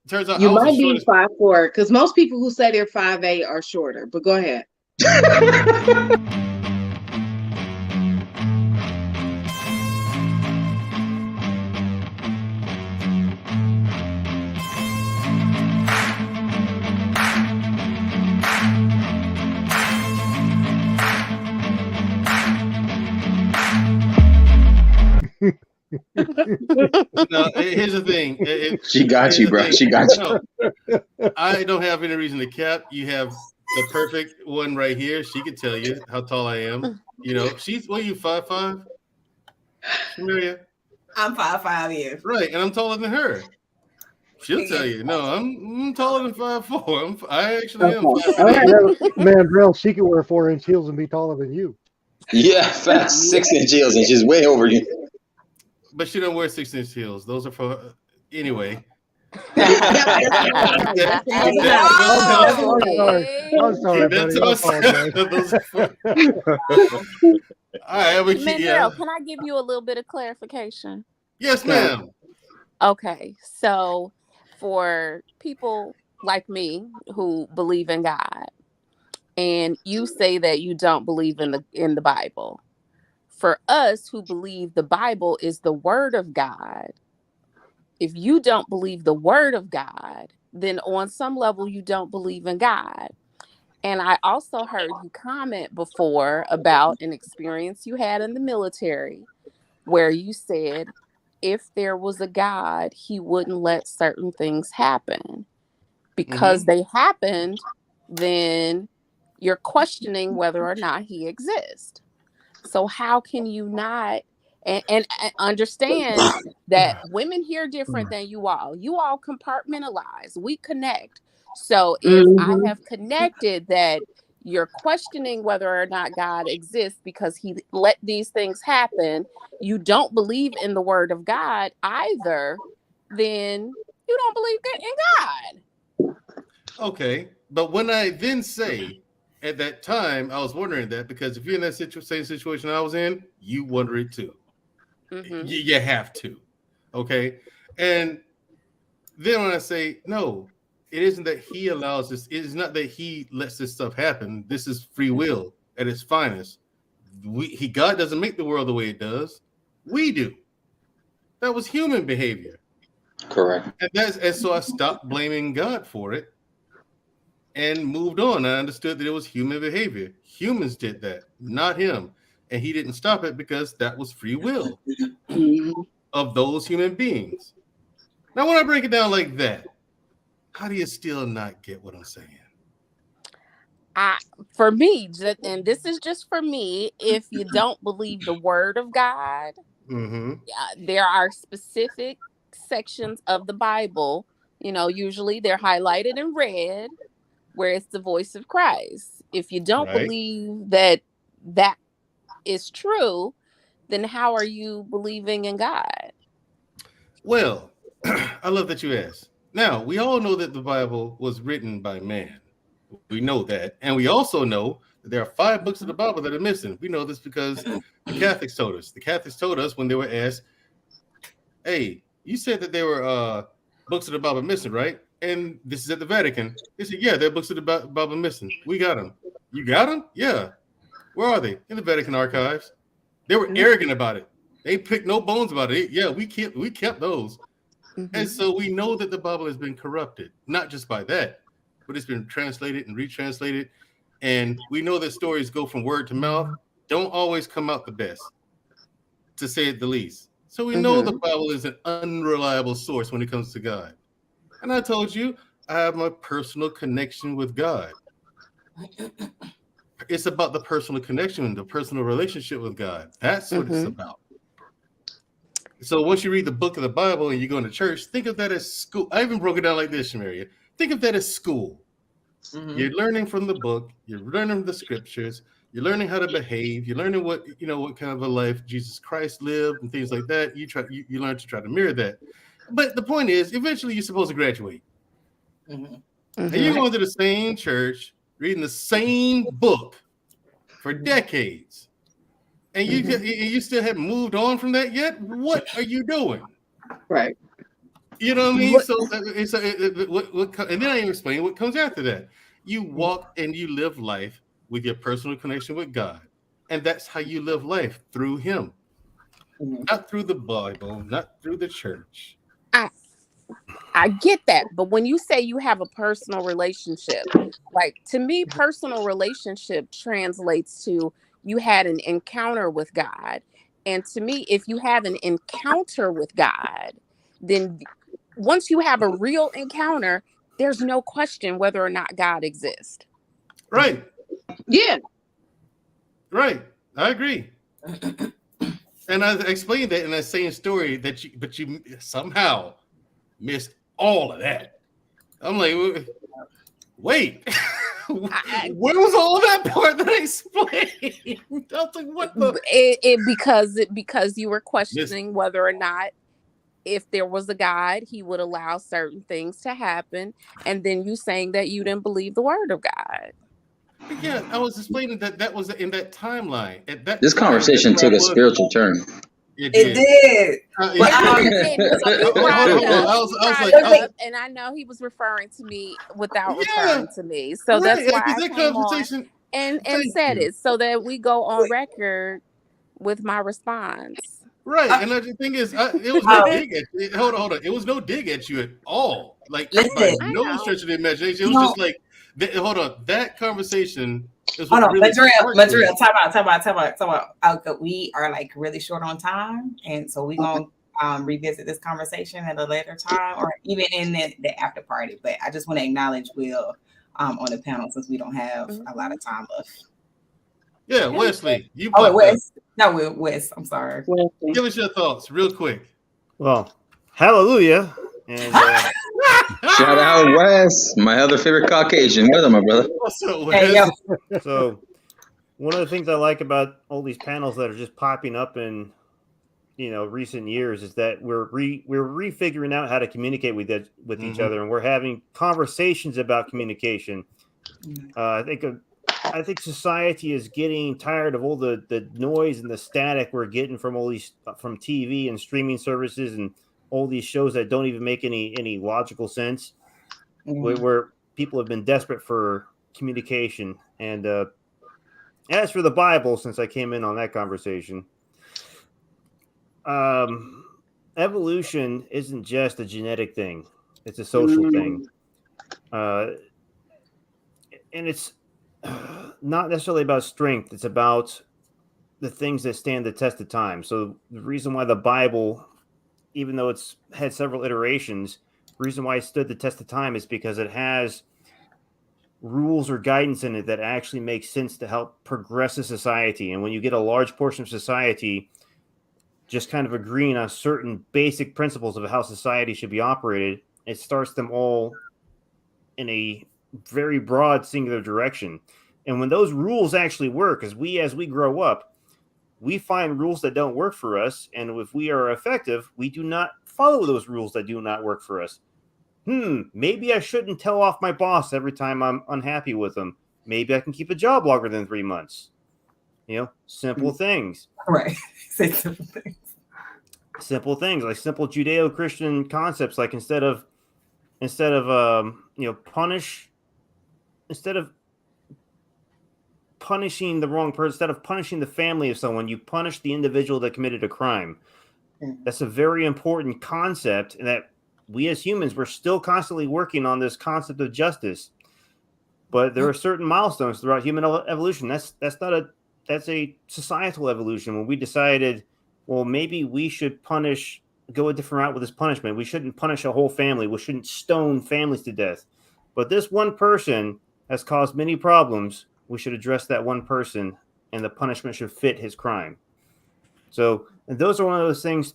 it turns out you might be 5'4", because most people who say they're 5'8" are shorter. But go ahead. No, here's the thing. She got you, bro. She got you. No, I don't have any reason to cap. You have the perfect one right here. She can tell you how tall I am. You know, she's, what are you, 5'5"? Maria? I'm 5'5", yeah. Right, and I'm taller than her. She'll tell you. No, I'm taller than 5'4". I actually am 5'8". Mandrell, she can wear 4-inch heels and be taller than you. Yeah, fast 6-inch heels, and she's way over you. But she don't wear 6-inch heels. Those are for anyway. I'm sorry, buddy. All right, Mandrell, can I give you a little bit of clarification? Yes, ma'am. Okay, so for people like me who believe in God, and you say that you don't believe in the Bible. For us who believe the Bible is the word of God, if you don't believe the word of God, then on some level you don't believe in God. And I also heard you comment before about an experience you had in the military where you said if there was a God, he wouldn't let certain things happen. Because they happened, then you're questioning whether or not he exists. So how can you not and understand that women hear different than you all? You all compartmentalize. We connect. So if I have connected that you're questioning whether or not God exists because he let these things happen, you don't believe in the word of God either, then you don't believe in God. Okay. But when I then say at that time, I was wondering that because if you're in that same situation I was in, you wonder it too. You have to. Okay. And then when I say, no, it isn't that he allows this. It is not that he lets this stuff happen. This is free will at its finest. God doesn't make the world the way it does. We do. That was human behavior. Correct. And so I stopped blaming God for it and moved on. I understood that it was human behavior. Humans did that, not him. And he didn't stop it because that was free will of those human beings. Now, when I break it down like that, how do you still not get what I'm saying? For me, and this is just for me, if you don't believe the word of God, there are specific sections of the Bible, usually they're highlighted in red, where it's the voice of Christ. If you don't believe that is true, then how are you believing in God? Well, I love that you asked. Now, we all know that the Bible was written by man. We know that. And we also know There are 5 books of the Bible that are missing. We know this because the Catholics told us. The Catholics told us when they were asked, hey, you said that there were books of the Bible missing, right? And this is at the Vatican. They said, yeah, there are books of the Bible missing. We got them. You got them? Yeah. Where are they? In the Vatican archives. They were arrogant about it. They picked no bones about it. Yeah, we kept those. And so we know that the Bible has been corrupted, not just by that, but it's been translated and retranslated. And we know that stories go from word to mouth, don't always come out the best, to say it the least. So we know the Bible is an unreliable source when it comes to God. And I told you, I have my personal connection with God. It's about the personal connection, the personal relationship with God. That's what it's about. So once you read the book of the Bible and you go into church, think of that as school. I even broke it down like this, Shamaria. Think of that as school. You're learning from the book. You're learning the scriptures. You're learning how to behave. You're learning what kind of a life Jesus Christ lived and things like that. You learn to try to mirror that. But the point is, eventually you're supposed to graduate. And you're going to the same church, reading the same book for decades. And you still haven't moved on from that yet? What are you doing? Right. You know what I mean? And then I even explain what comes after that. You walk and you live life with your personal connection with God. And that's how you live life, through him. Not through the Bible, not through the church. I get that. But when you say you have a personal relationship, like to me, personal relationship translates to you had an encounter with God. And to me, if you have an encounter with God, then once you have a real encounter, there's no question whether or not God exists. Right. Yeah. Right. I agree. And I explained that in that same story but you somehow missed all of that. I'm like, wait. Where was all that part that I explained? I was like, what the? Because you were questioning whether or not, if there was a God, he would allow certain things to happen, and then you saying that you didn't believe the word of God. Yeah, I was explaining that was in that timeline. At that This time, conversation took a spiritual turn. It did. And I know he was referring to me without referring to me, so that's why I came on and said it, so that we go on record with my response. Right, and the thing is, it was no dig at you. Hold on. It was no dig at you at all. Like, by no stretch of the imagination. It was just like, hold on. That conversation is what really Mandrell, time out. We are like really short on time, and so we're gonna revisit this conversation at a later time, or even in the after party. But I just want to acknowledge Will on the panel, since we don't have a lot of time left. Yeah, Wesley. Wes. No, Wes. I'm sorry. Give us your thoughts real quick. Well, hallelujah. And shout out Wes, my other favorite Caucasian. What's up, my brother? What's up, Wes? So one of the things I like about all these panels that are just popping up in recent years is that we're refiguring out how to communicate with each other, and we're having conversations about communication. I think society is getting tired of all the noise and the static we're getting from all these from TV and streaming services and all these shows that don't even make any logical sense. Where people have been desperate for communication. And as for the Bible, since I came in on that conversation, evolution isn't just a genetic thing; it's a social thing, and it's not necessarily about strength. It's about the things that stand the test of time. So the reason why the Bible, even though it's had several iterations, the reason why it stood the test of time is because it has rules or guidance in it that actually makes sense to help progress a society. And when you get a large portion of society just kind of agreeing on certain basic principles of how society should be operated, it starts them all in a very broad singular direction. And when those rules actually work, as we grow up, we find rules that don't work for us, and if we are effective, we do not follow those rules that do not work for us. Maybe I shouldn't tell off my boss every time I'm unhappy with him. Maybe I can keep a job longer than 3 months. You know, simple things. Right. Say simple things. Simple things, like simple Judeo-Christian concepts, like instead of punishing the wrong person, instead of punishing the family of someone, you punish the individual that committed a crime. That's a very important concept, and that we as humans, we're still constantly working on this concept of justice. But there are certain milestones throughout human evolution. That's a societal evolution, when we decided, well, maybe we should go a different route with this punishment. We shouldn't punish a whole family. We shouldn't stone families to death. But this one person has caused many problems. We should address that one person, and the punishment should fit his crime. So, and those are one of those things,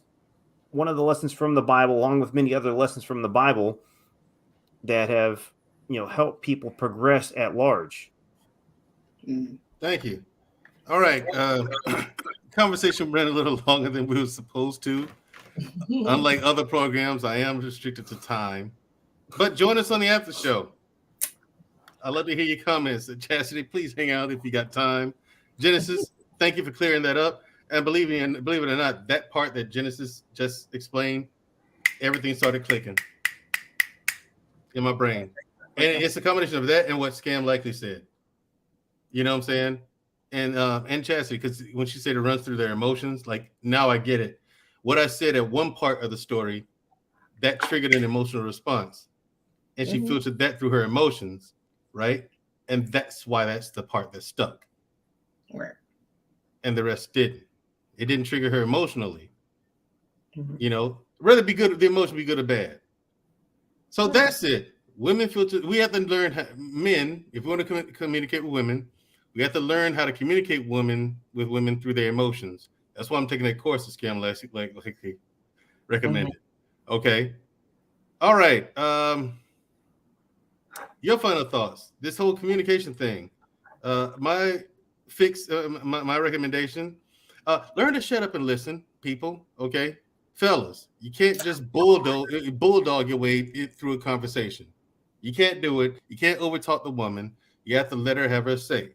one of the lessons from the Bible, along with many other lessons from the Bible, that have, helped people progress at large. Thank you. All right. Conversation ran a little longer than we were supposed to. Unlike other programs, I am restricted to time. But join us on the after show. I'd love to hear your comments. Chastity, please hang out if you got time. Genesis, thank you for clearing that up. And believe it or not, that part that Genesis just explained, everything started clicking in my brain. And it's a combination of that and what Scam likely said. You know what I'm saying? And Chastity, because when she said it runs through their emotions, like, now I get it. What I said at one part of the story, that triggered an emotional response. And she filtered that through her emotions, right? And that's why that's the part that stuck. Right. And the rest didn't. It didn't trigger her emotionally. Whether the emotion be good or bad. So that's it. Women filter. We have to learn men, if we want to communicate with women, we have to learn how to communicate with women through their emotions. That's why I'm taking that course that Scam like recommended. Okay. All right. Your final thoughts. This whole communication thing. My recommendation. Learn to shut up and listen, people. Okay, fellas, you can't just bulldog your way through a conversation. You can't do it. You can't overtalk the woman. You have to let her have her say.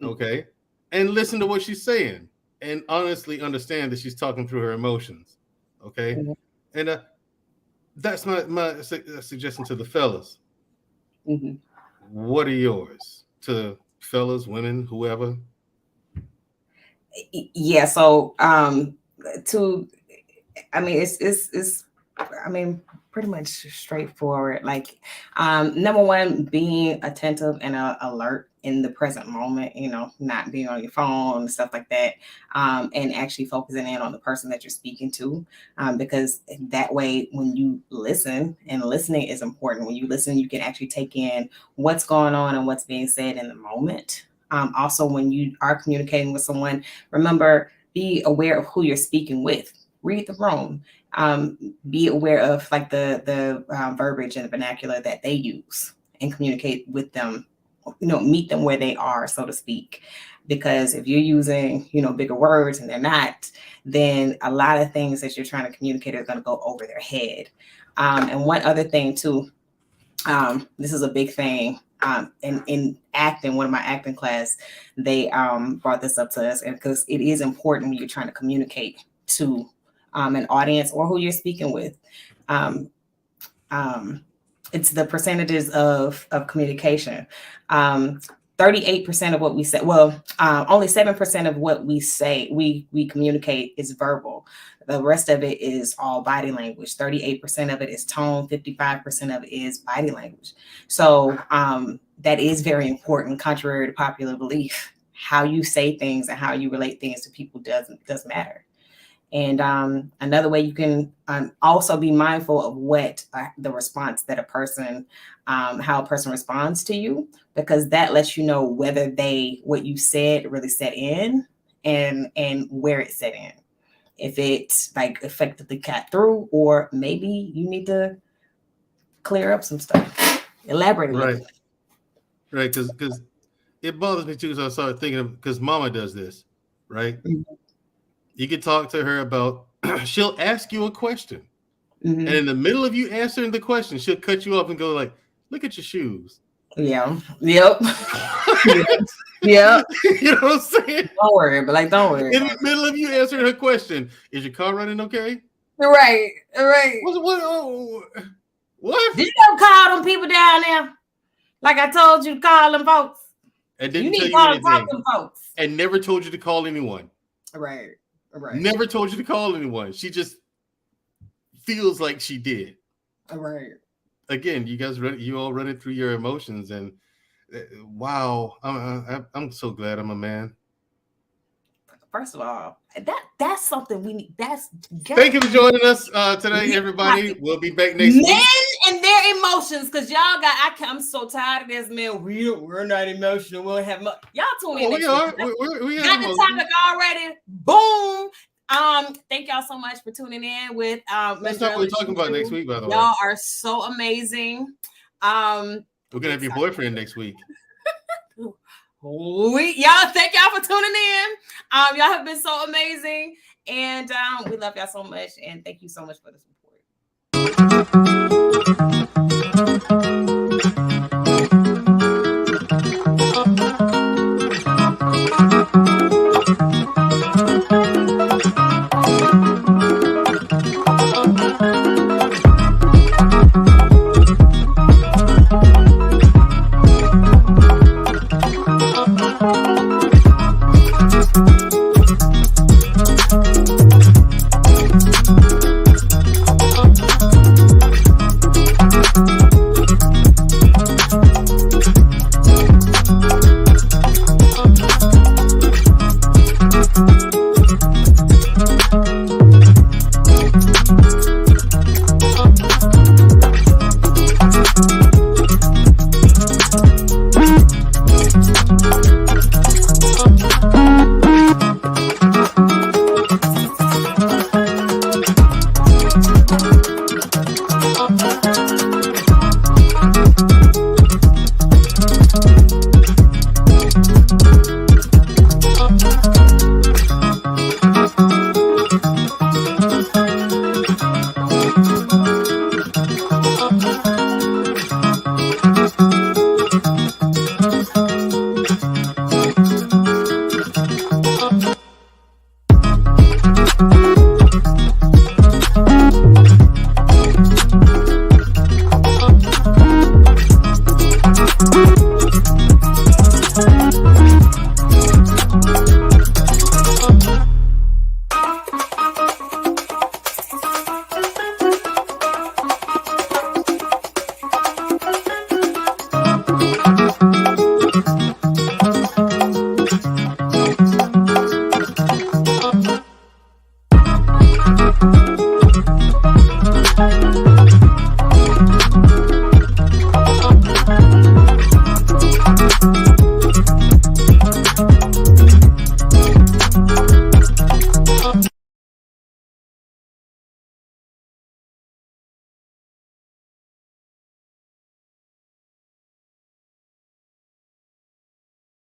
Okay, and listen to what she's saying, and honestly understand that she's talking through her emotions. Okay, and that's my suggestion to the fellas. What are yours to fellas, women, whoever? Yeah, so it's pretty much straightforward. Like, number one, being attentive and alert in the present moment, not being on your phone and stuff like that, and actually focusing in on the person that you're speaking to, because that way, when you listen, and listening is important, when you listen, you can actually take in what's going on and what's being said in the moment. Also, when you are communicating with someone, remember, be aware of who you're speaking with. Read the room. Be aware of like the verbiage and the vernacular that they use, and communicate with them. Meet them where they are, so to speak. Because if you're using, bigger words and they're not, then a lot of things that you're trying to communicate are going to go over their head. And one other thing too, this is a big thing. In acting, one of my acting class, they brought this up to us, and because it is important when you're trying to communicate to an audience or who you're speaking with. It's the percentages of communication. 38% of what we say, only 7% of what we say, we communicate is verbal. The rest of it is all body language. 38% of it is tone, 55% of it is body language. So that is very important, contrary to popular belief. How you say things and how you relate things to people does matter. And another way you can also be mindful of what the response that how a person responds to you, because that lets you know whether what you said really set in and where it set in. If it's like effectively cut through, or maybe you need to clear up some stuff. Elaborate a little bit. Right, because it bothers me too. So I started thinking of, because Mama does this, right? You can talk to her about, she'll ask you a question. And in the middle of you answering the question, she'll cut you off and go like, look at your shoes. Yeah. Yep. Yeah. You know what I'm saying? Don't worry, but like, don't worry. In the middle of you answering her question, is your car running okay? Right. What? Did you go call them people down there? Like I told you to call them folks. And didn't You tell need to you call anything. them folks. And never told you to call anyone. Right. Never told you to call anyone. She just feels like she did. Right. Again, you all running through your emotions, and wow, I'm so glad I'm a man. First of all, that's something we need. Thank you for joining us today, everybody. We'll be back next week. Men and their emotions, because y'all I'm so tired of this, man. We're not emotional. We don't have much. Y'all tune in. We are. We got the topic already. Boom. Thank y'all so much for tuning in with that's not what we're talking about next week, by the way. Y'all are so amazing. We're gonna have your boyfriend next week. Y'all, thank y'all for tuning in. Y'all have been so amazing, and we love y'all so much, and thank you so much for the support.